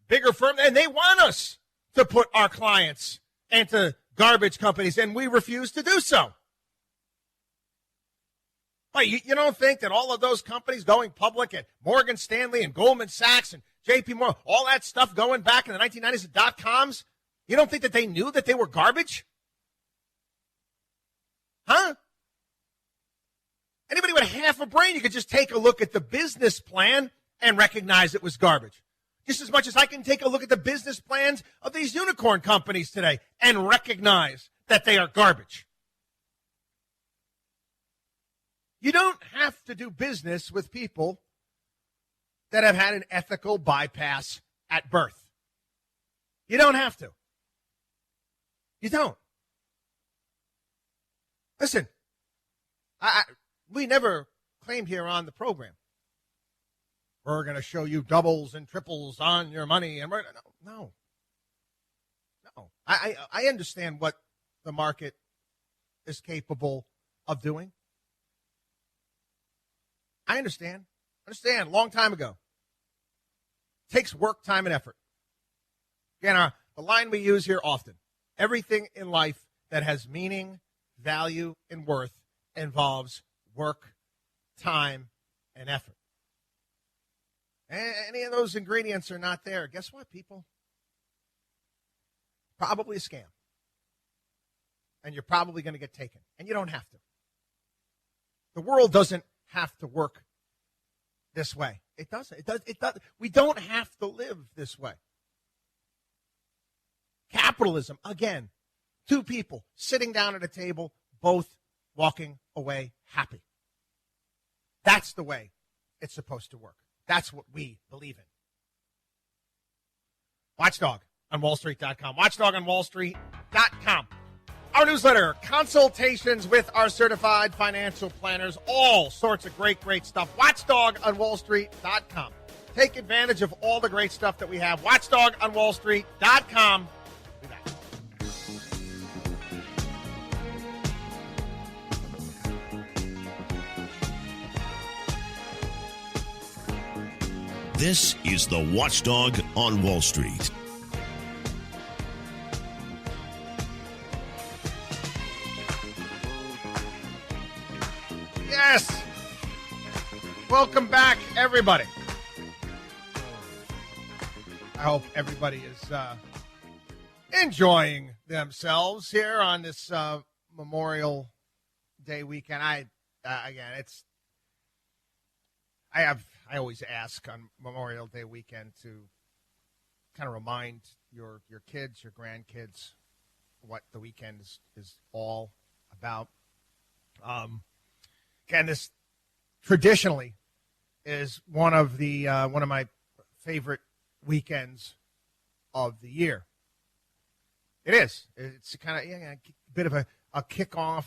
bigger firm, and they want us to put our clients into garbage companies, and we refuse to do so. Like, you don't think that all of those companies going public at Morgan Stanley and Goldman Sachs and J.P. Morgan, all that stuff going back in the 1990s, the dot-coms, you don't think that they knew that they were garbage? Huh? Anybody with half a brain, you could just take a look at the business plan and recognize it was garbage. Just as much as I can take a look at the business plans of these unicorn companies today and recognize that they are garbage. You don't have to do business with people that have had an ethical bypass at birth. You don't have to. You don't. Listen, we never claimed here on the program, we're going to show you doubles and triples on your money. And no. I understand what the market is capable of doing. I understand. Long time ago. Takes work, time, and effort. Again, the line we use here often. Everything in life that has meaning, value, and worth involves work, time, and effort. Any of those ingredients are not there. Guess what, people? Probably a scam. And you're probably going to get taken. And you don't have to. The world doesn't have to work this way. It doesn't. It does. We don't have to live this way. Capitalism, again, two people sitting down at a table, both walking away happy. That's the way it's supposed to work. That's what we believe in. Watchdog on WallStreet.com. Watchdog on WallStreet.com. Our newsletter, consultations with our certified financial planners, all sorts of great stuff. Watchdog on WallStreet.com. Take advantage of all the great stuff that we have. Watchdog on WallStreet.com. Be back. This is the Watchdog on Wall Street. Yes. Welcome back, everybody. I hope everybody is enjoying themselves here on this Memorial Day weekend. I always ask on Memorial Day weekend to kind of remind your kids, your grandkids, what the weekend is all about. Again, this traditionally is one of my favorite weekends of the year. It is. It's kind of a bit of a kickoff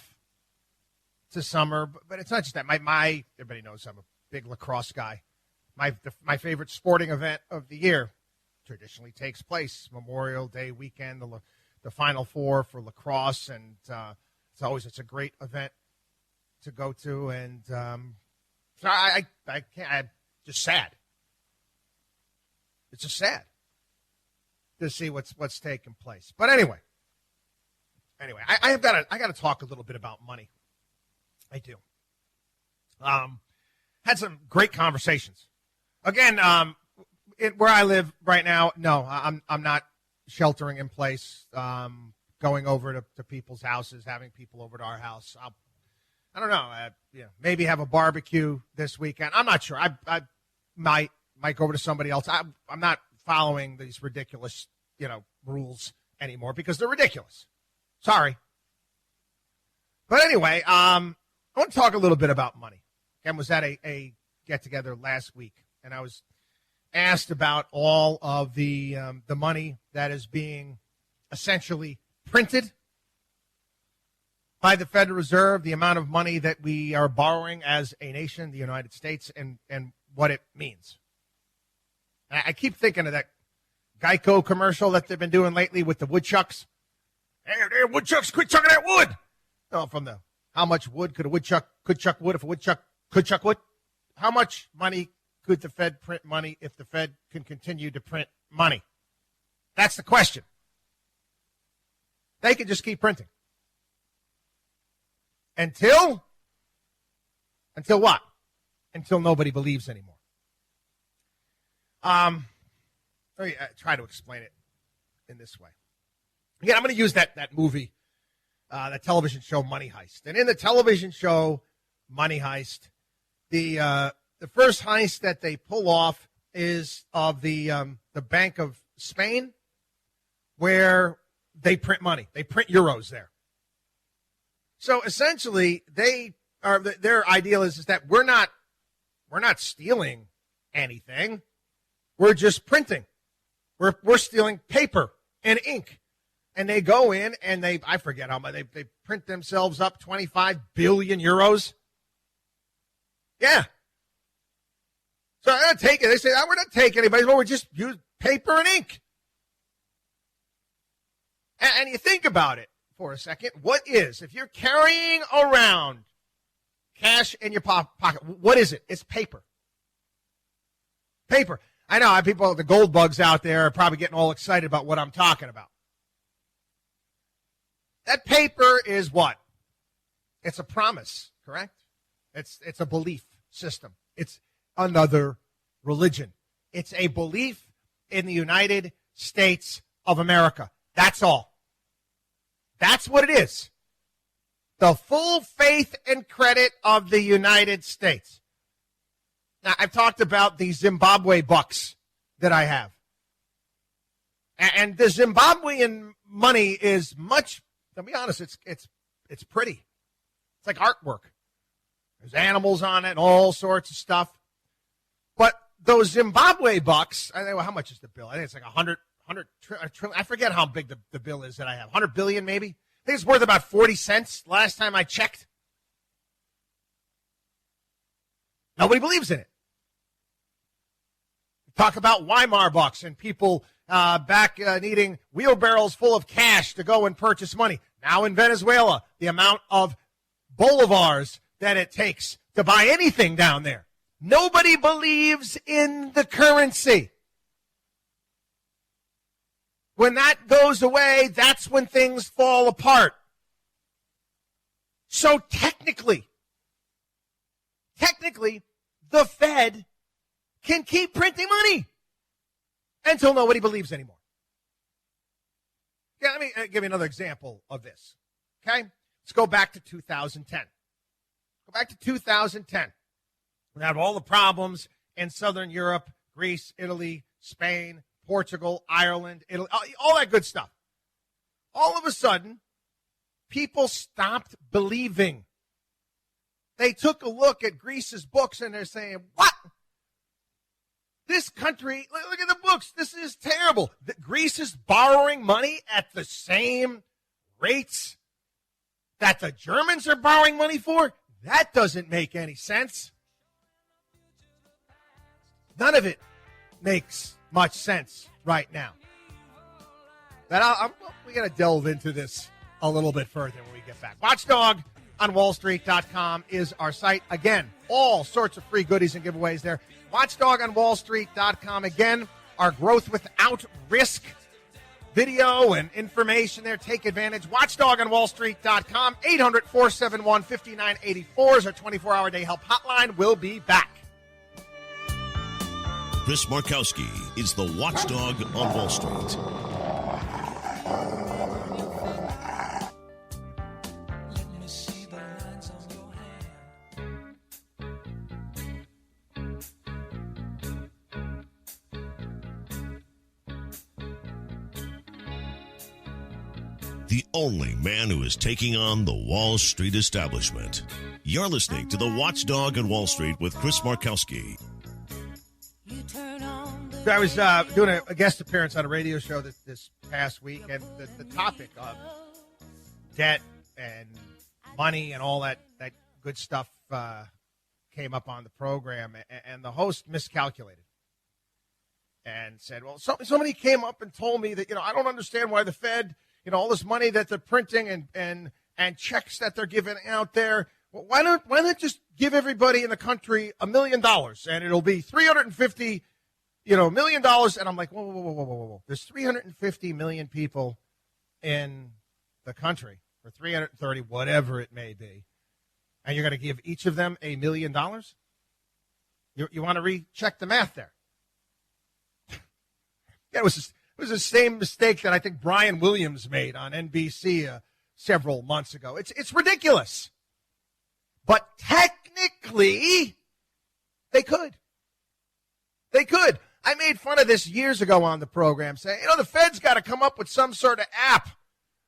to summer, but it's not just that. My everybody knows I'm a big lacrosse guy. My favorite sporting event of the year traditionally takes place Memorial Day weekend, the Final Four for lacrosse, and it's a great event to go to, and so I can't. I'm just sad. It's just sad to see what's taking place. But anyway, I got to talk a little bit about money. I do. Had some great conversations. Again, where I live right now, no, I'm not sheltering in place, going over to people's houses, having people over to our house. I don't know. Maybe have a barbecue this weekend. I'm not sure. I might go over to somebody else. I'm not following these ridiculous, rules anymore because they're ridiculous. Sorry. But anyway, I want to talk a little bit about money. Again, was at a get-together last week, and I was asked about all of the money that is being essentially printed by the Federal Reserve, the amount of money that we are borrowing as a nation, the United States, and what it means. And I keep thinking of that Geico commercial that they've been doing lately with the woodchucks. Hey, woodchucks, quit chucking that wood. No, from the how much wood could a woodchuck chuck wood if a woodchuck could chuck wood? How much money could the Fed print money if the Fed can continue to print money? That's the question. They could just keep printing. Until what? Until nobody believes anymore. Let me try to explain it in this way. Again, I'm going to use that movie, that television show Money Heist. And in the television show Money Heist, the first heist that they pull off is of the Bank of Spain, where they print money. They print euros there. So essentially, their ideal is that we're not stealing anything. We're just printing. We're stealing paper and ink. And they go in and I forget how much, they print themselves up 25 billion euros. Yeah. So they're not taking, they say, we're not taking anybody, but we're just use paper and ink. And you think about it for a second. If you're carrying around cash in your pocket, what is it? It's paper. Paper. I know people, the gold bugs out there are probably getting all excited about what I'm talking about. That paper is what? It's a promise, correct? It's a belief system. It's another religion. It's a belief in the United States of America. That's all. That's what it is. The full faith and credit of the United States. Now, I've talked about the Zimbabwe bucks that I have. And the Zimbabwean money is much, to be honest, it's pretty. It's like artwork. There's animals on it and all sorts of stuff. But those Zimbabwe bucks, how much is the bill? I think it's like 100 trillion. I forget how big the bill is that I have. 100 billion maybe? I think it's worth about 40 cents last time I checked. Nobody believes in it. Talk about Weimar bucks and people back needing wheelbarrows full of cash to go and purchase money. Now in Venezuela, the amount of bolivars that it takes to buy anything down there. Nobody believes in the currency. When that goes away, that's when things fall apart. So technically, the Fed can keep printing money until nobody believes anymore. Yeah, let me give you another example of this. Okay? Let's go back to 2010. Go back to 2010. We had all the problems in Southern Europe, Greece, Italy, Spain, Portugal, Ireland, Italy, all that good stuff. All of a sudden, people stopped believing. They took a look at Greece's books and they're saying, what? This country, look at the books. This is terrible. Greece is borrowing money at the same rates that the Germans are borrowing money for? That doesn't make any sense. None of it makes much sense right now. But we're going to delve into this a little bit further when we get back. WatchdogonWallStreet.com is our site. Again, all sorts of free goodies and giveaways there. WatchdogonWallStreet.com. Again, our growth without risk video and information there. Take advantage. WatchdogonWallStreet.com. 800-471-5984 is our 24-hour day help hotline. We'll be back. Chris Markowski is the watchdog on Wall Street. The only man who is taking on the Wall Street establishment. You're listening to the Watchdog on Wall Street with Chris Markowski. I was doing a guest appearance on a radio show this past week, and the topic of debt and money and all that good stuff came up on the program, and the host miscalculated and said, well, somebody came up and told me that, I don't understand why the Fed, all this money that they're printing and checks that they're giving out there, why not just give everybody in the country $1 million and it'll be $350 $1 million. And I'm like, whoa. There's 350 million people in the country, or 330, whatever it may be. And you're going to give each of them $1 million? You want to recheck the math there? Yeah, it was the same mistake that I think Brian Williams made on NBC several months ago. It's ridiculous. But technically, they could. I made fun of this years ago on the program, saying, the Fed's got to come up with some sort of app,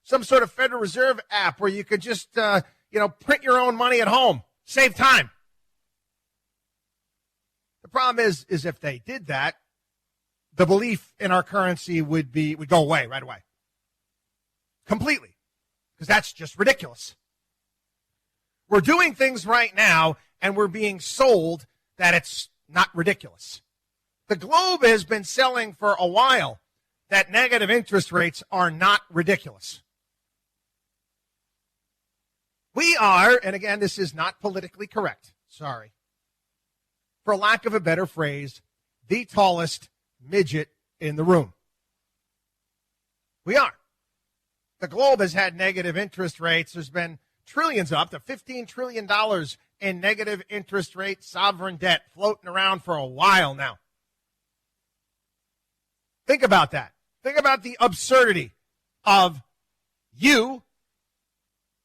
some sort of Federal Reserve app where you could just, print your own money at home, save time. The problem is if they did that, the belief in our currency would go away right away. Completely. Because that's just ridiculous. We're doing things right now, and we're being sold that it's not ridiculous. The Globe has been selling for a while that negative interest rates are not ridiculous. We are, and again, this is not politically correct, sorry, for lack of a better phrase, the tallest midget in the room. We are. The Globe has had negative interest rates. There's been trillions, up to $15 trillion in negative interest rate sovereign debt floating around for a while now. Think about that. Think about the absurdity of you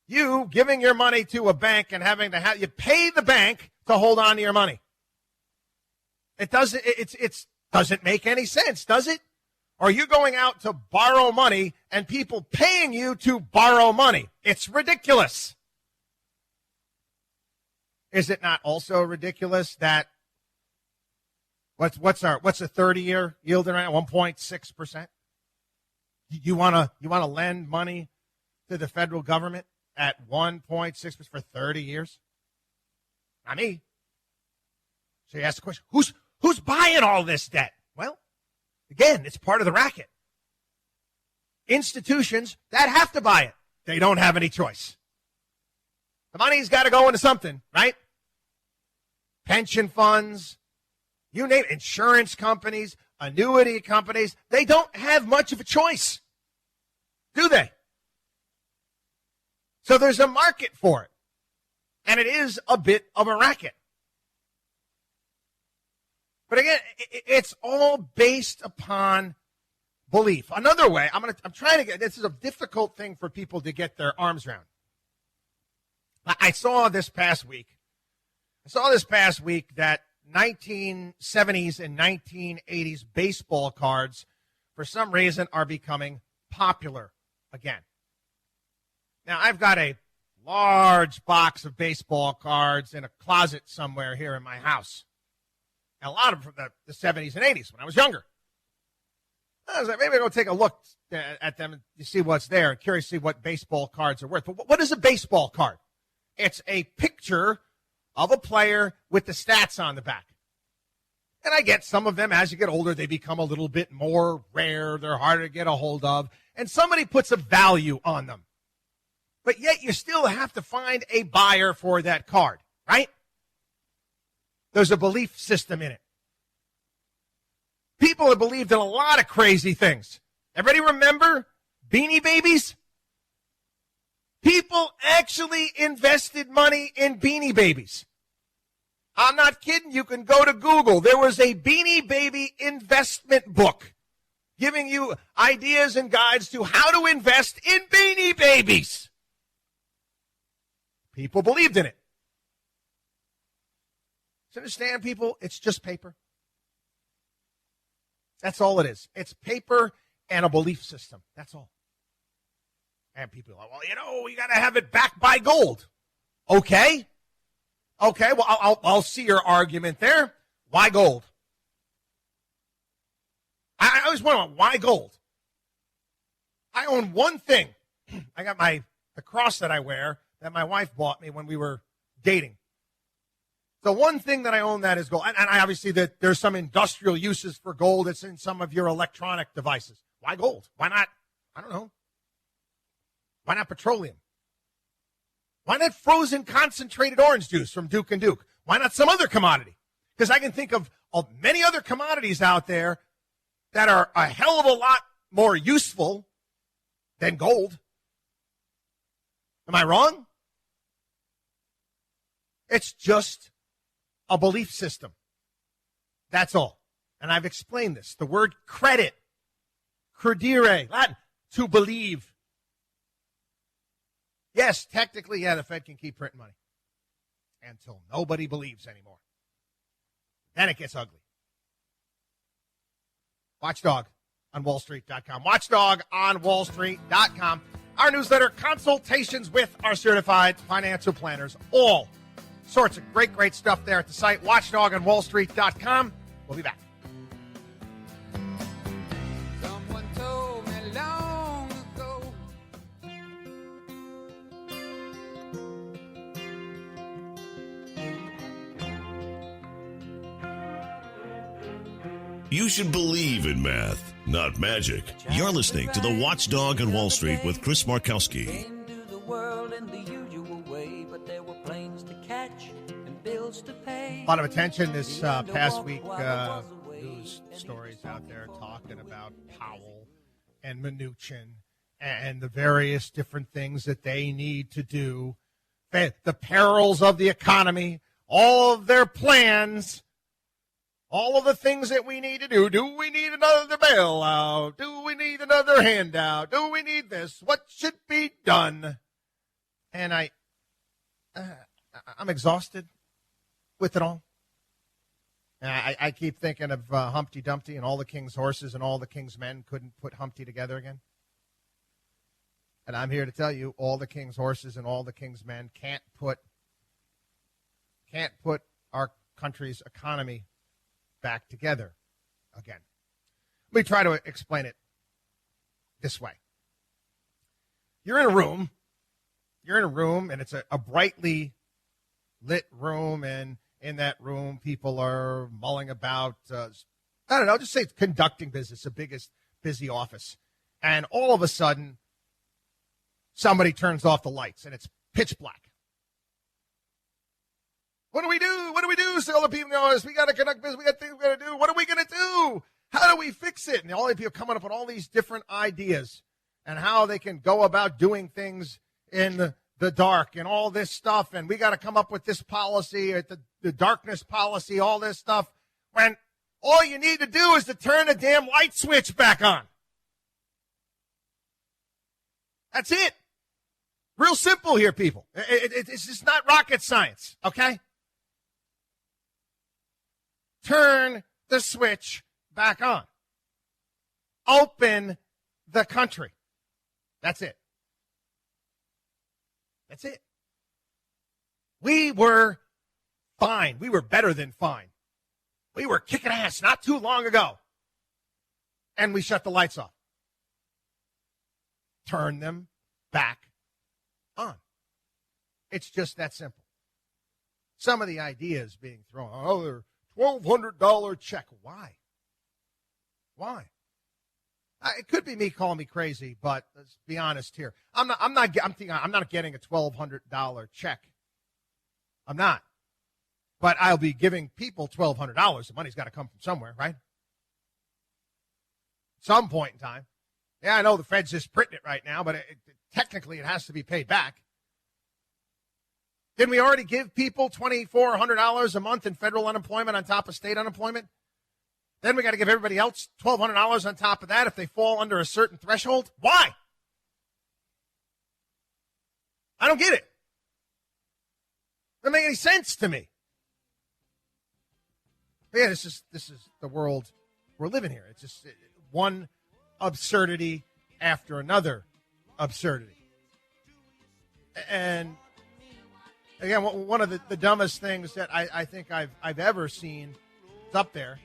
giving your money to a bank and having to you pay the bank to hold on to your money. It doesn't make any sense, does it? Or are you going out to borrow money and people paying you to borrow money? It's ridiculous. Is it not also ridiculous that what's a 30-year yield right now? 1.6%. You want to lend money to the federal government at 1.6% for 30 years? Not me. So you ask the question, who's buying all this debt? Well, again, it's part of the racket. Institutions that have to buy it, they don't have any choice. The money's got to go into something, right? Pension funds, you name it, insurance companies, annuity companies, they don't have much of a choice, do they? So there's a market for it, and it is a bit of a racket. But again, it's all based upon belief. Another way, I'm trying to get, this is a difficult thing for people to get their arms around. I saw this past week that 1970s and 1980s baseball cards, for some reason, are becoming popular again. Now, I've got a large box of baseball cards in a closet somewhere here in my house. And a lot of them from the 70s and 80s when I was younger. I was like, maybe I'll go take a look at them and see what's there. I'm curious to see what baseball cards are worth. But what is a baseball card? It's a picture of a player with the stats on the back. And I get some of them, as you get older, they become a little bit more rare. They're harder to get a hold of. And somebody puts a value on them. But yet you still have to find a buyer for that card, right? There's a belief system in it. People have believed in a lot of crazy things. Everybody remember Beanie Babies? People actually invested money in Beanie Babies. I'm not kidding. You can go to Google. There was a Beanie Baby investment book giving you ideas and guides to how to invest in Beanie Babies. People believed in it. So understand, people, it's just paper. That's all it is. It's paper and a belief system. That's all. And people are like, well, you got to have it backed by gold. Okay. Well, I'll see your argument there. Why gold? I always wonder, why gold? I own one thing. I got the cross that I wear that my wife bought me when we were dating. The one thing that I own that is gold. And I obviously there's some industrial uses for gold. It's in some of your electronic devices. Why gold? Why not? I don't know. Why not petroleum? Why not frozen concentrated orange juice from Duke and Duke? Why not some other commodity? Because I can think of many other commodities out there that are a hell of a lot more useful than gold. Am I wrong? It's just a belief system. That's all. And I've explained this. The word credit, credere, Latin, to believe. Yes, technically, the Fed can keep printing money until nobody believes anymore. Then it gets ugly. Watchdog on WallStreet.com. Watchdog on WallStreet.com. Our newsletter, consultations with our certified financial planners. All sorts of great stuff there at the site. Watchdog on WallStreet.com. We'll be back. Someone told me long ago. You should believe in math, not magic. You're listening to the Watchdog on Wall Street with Chris Markowski. Came to the world in the usual way, but there were planes to catch and bills to pay. A lot of attention this past week. News stories out there talking about Powell and Mnuchin and the various different things that they need to do. The perils of the economy, all of their plans. All of the things that we need to do. Do we need another bailout? Do we need another handout? Do we need this? What should be done? And I'm exhausted with it all. And I keep thinking of Humpty Dumpty and all the king's horses and all the king's men couldn't put Humpty together again. And I'm here to tell you, all the king's horses and all the king's men can't put our country's economy back together again. Let me try to explain it this way. You're in a room, and it's a brightly lit room, and in that room, people are mulling about, just say conducting business, the biggest busy office. And all of a sudden, somebody turns off the lights, and it's pitch black. What do we do? What do we do? So all the people know we got to conduct business. We got things we got to do. What are we going to do? How do we fix it? And all the people coming up with all these different ideas and how they can go about doing things in the dark and all this stuff. And we got to come up with this policy, the darkness policy, all this stuff. When all you need to do is to turn the damn light switch back on. That's it. Real simple here, people. It's just not rocket science, okay? Turn the switch back on. Open the country. That's it. That's it. We were fine. We were better than fine. We were kicking ass not too long ago. And we shut the lights off. Turn them back on. It's just that simple. Some of the ideas being thrown, they're $1,200 check. Why? It could be me calling me crazy, but let's be honest here. I'm not getting a $1,200 check. I'm not. But I'll be giving people $1,200. The money's got to come from somewhere, right? Some point in time. Yeah, I know the Fed's just printing it right now, but technically it has to be paid back. Didn't we already give people $2,400 a month in federal unemployment on top of state unemployment? Then we got to give everybody else $1,200 on top of that if they fall under a certain threshold. Why? I don't get it. Doesn't make any sense to me. But yeah, this is the world we're living here. It's just one absurdity after another absurdity. And again, one of the dumbest things that I think I've ever seen is up there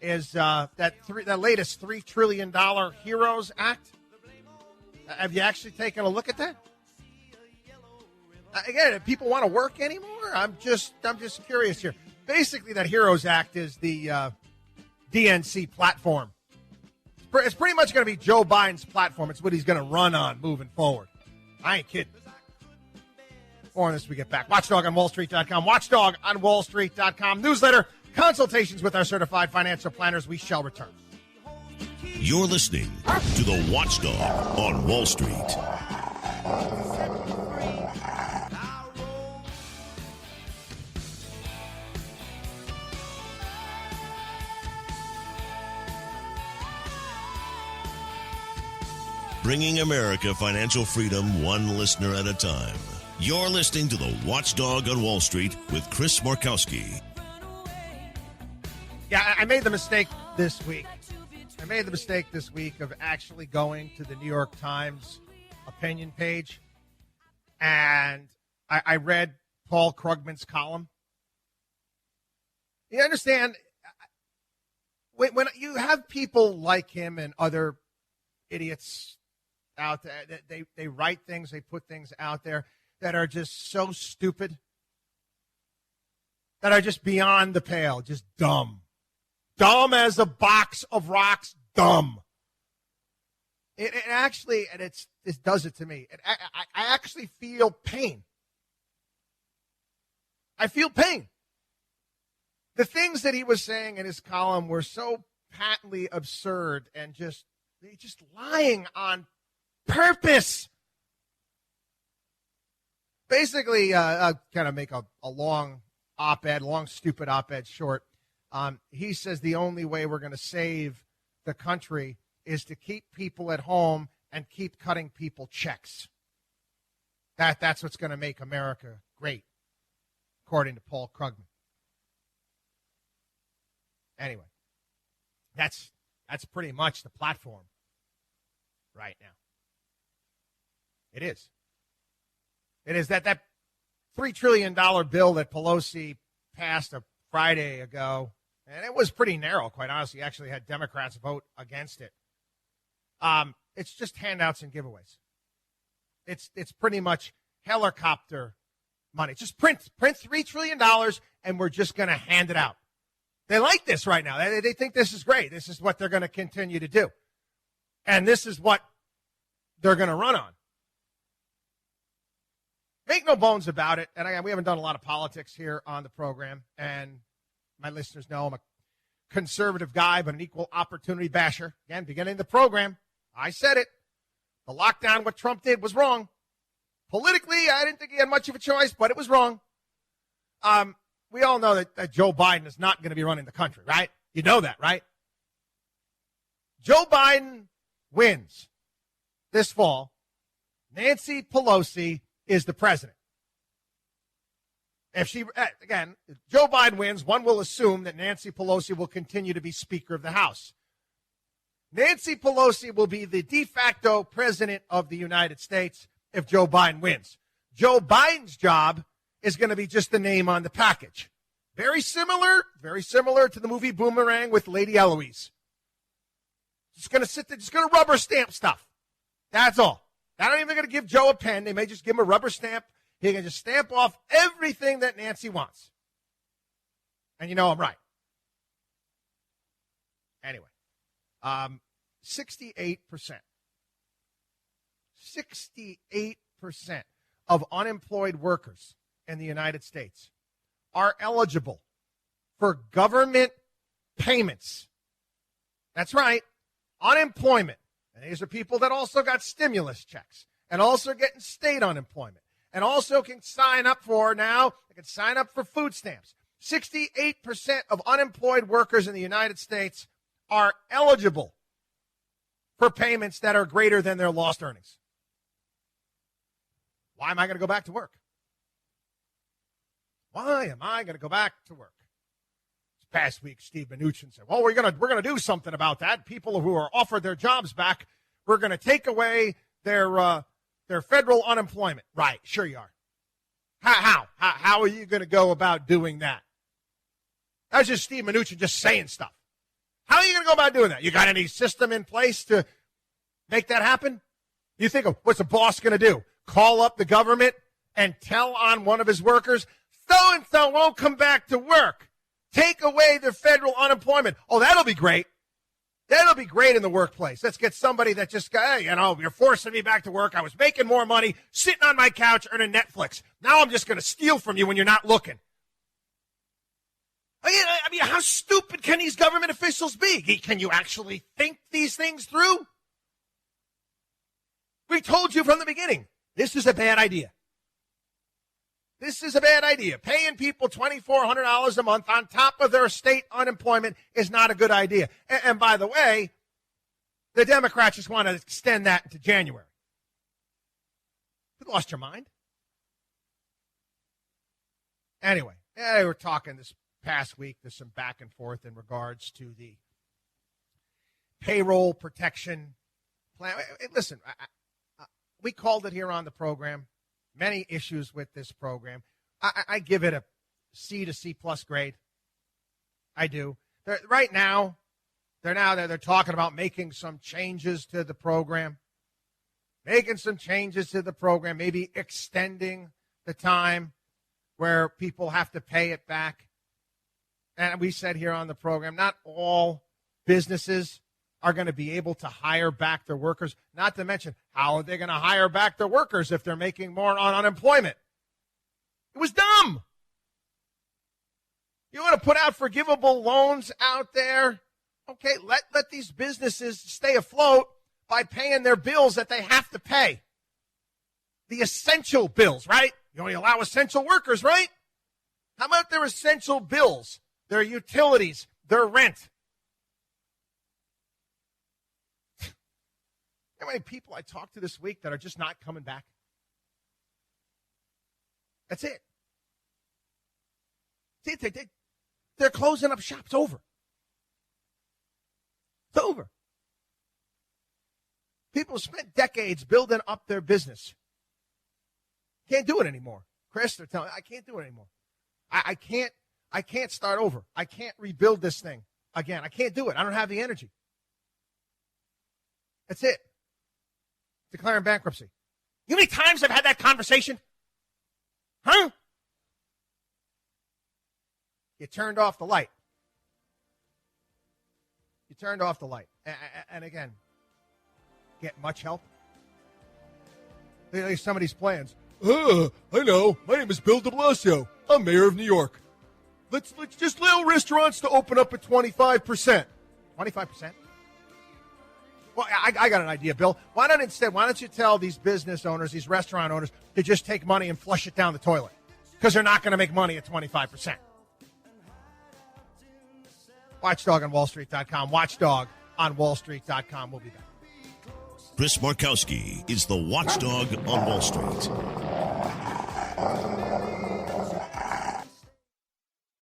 is that latest $3 trillion HEROES Act. Have you actually taken a look at that? Again, if people want to work anymore, I'm just curious here. Basically, that HEROES Act is the DNC platform. It's pretty much going to be Joe Biden's platform. It's what he's going to run on moving forward. I ain't kidding. More on this when we get back. WatchdogOnWallStreet.com. WatchdogOnWallStreet.com. Newsletter, consultations with our certified financial planners. We shall return. You're listening to the Watchdog on Wall Street. Bringing America financial freedom one listener at a time. You're listening to the Watchdog on Wall Street with Chris Markowski. Yeah, I made the mistake this week. Of actually going to the New York Times opinion page, and I read Paul Krugman's column. You understand, when you have people like him and other idiots out there, they write things, they put things out there that are just so stupid, that are just beyond the pale, just dumb. Dumb as a box of rocks, dumb. It actually, and it does it to me. I actually feel pain. I feel pain. The things that he was saying in his column were so patently absurd and just lying on purpose. Basically, I'll kind of make a long stupid op-ed short. He says the only way we're going to save the country is to keep people at home and keep cutting people checks. That's what's going to make America great, according to Paul Krugman. Anyway, that's pretty much the platform right now. It is. It is that $3 trillion bill that Pelosi passed a Friday ago, and it was pretty narrow, quite honestly. Actually had Democrats vote against it. It's just handouts and giveaways. It's pretty much helicopter money. Just print $3 trillion, and we're just going to hand it out. They like this right now. They think this is great. This is what they're going to continue to do. And this is what they're going to run on. Make no bones about it. And again, we haven't done a lot of politics here on the program. And my listeners know I'm a conservative guy, but an equal opportunity basher. Again, beginning of the program, I said it. The lockdown, what Trump did was wrong. Politically, I didn't think he had much of a choice, but it was wrong. We all know that Joe Biden is not going to be running the country, right? You know that, right? Joe Biden wins this fall. Nancy Pelosi is the president. If Joe Biden wins, one will assume that Nancy Pelosi will continue to be Speaker of the House. Nancy Pelosi will be the de facto president of the United States if Joe Biden wins. Joe Biden's job is going to be just the name on the package. Very similar to the movie Boomerang with Lady Eloise. Just going to sit there, just going to rubber stamp stuff. That's all. They're not even going to give Joe a pen. They may just give him a rubber stamp. He can just stamp off everything that Nancy wants. And you know I'm right. Anyway, 68% of unemployed workers in the United States are eligible for government payments. That's right, unemployment. And these are people that also got stimulus checks and also getting state unemployment and also can sign up for now, they can sign up for food stamps. 68% of unemployed workers in the United States are eligible for payments that are greater than their lost earnings. Why am I going to go back to work? Why am I going to go back to work? This past week, Steve Mnuchin said, well, we're going to do something about that. People who are offered their jobs back, we're going to take away their federal unemployment. Right, sure you are. How are you going to go about doing that? That's just Steve Mnuchin just saying stuff. How are you going to go about doing that? You got any system in place to make that happen? You think, what's the boss going to do? Call up the government and tell on one of his workers, so-and-so won't come back to work. Take away their federal unemployment. Oh, that'll be great. That'll be great in the workplace. Let's get somebody that just got, hey, you're forcing me back to work. I was making more money, sitting on my couch, earning Netflix. Now I'm just going to steal from you when you're not looking. I mean, how stupid can these government officials be? Can you actually think these things through? We told you from the beginning, this is a bad idea. This is a bad idea. Paying people $2,400 a month on top of their state unemployment is not a good idea. And by the way, the Democrats just want to extend that into January. You lost your mind? Anyway, we're talking this past week. There's some back and forth in regards to the payroll protection plan. Listen, we called it here on the program. Many issues with this program. I give it a C to C plus grade. I do. Right now, they're talking about making some changes to the program. Maybe extending the time where people have to pay it back. And we said here on the program, not all businesses are going to be able to hire back their workers. Not to mention, how are they going to hire back their workers if they're making more on unemployment? It was dumb. You want to put out forgivable loans out there? Okay, let these businesses stay afloat by paying their bills that they have to pay. The essential bills, right? You only allow essential workers, right? How about their essential bills, their utilities, their rent? How many people I talked to this week that are just not coming back? That's it. They're closing up shop. It's over. It's over. People spent decades building up their business. Can't do it anymore. Chris, they're telling me, I can't do it anymore. I can't start over. I can't rebuild this thing again. I can't do it. I don't have the energy. That's it. Declaring bankruptcy. You know how many times I've had that conversation? Huh? You turned off the light. And again, get much help? Look at some of these plans. I know. My name is Bill de Blasio. I'm mayor of New York. Let's just allow restaurants to open up at 25%. 25%? Well, I got an idea, Bill. Why don't you tell these business owners, these restaurant owners, to just take money and flush it down the toilet? Because they're not going to make money at 25%. Watchdog on WallStreet.com. Watchdog on WallStreet.com. We'll be back. Chris Markowski is the Watchdog on Wall Street.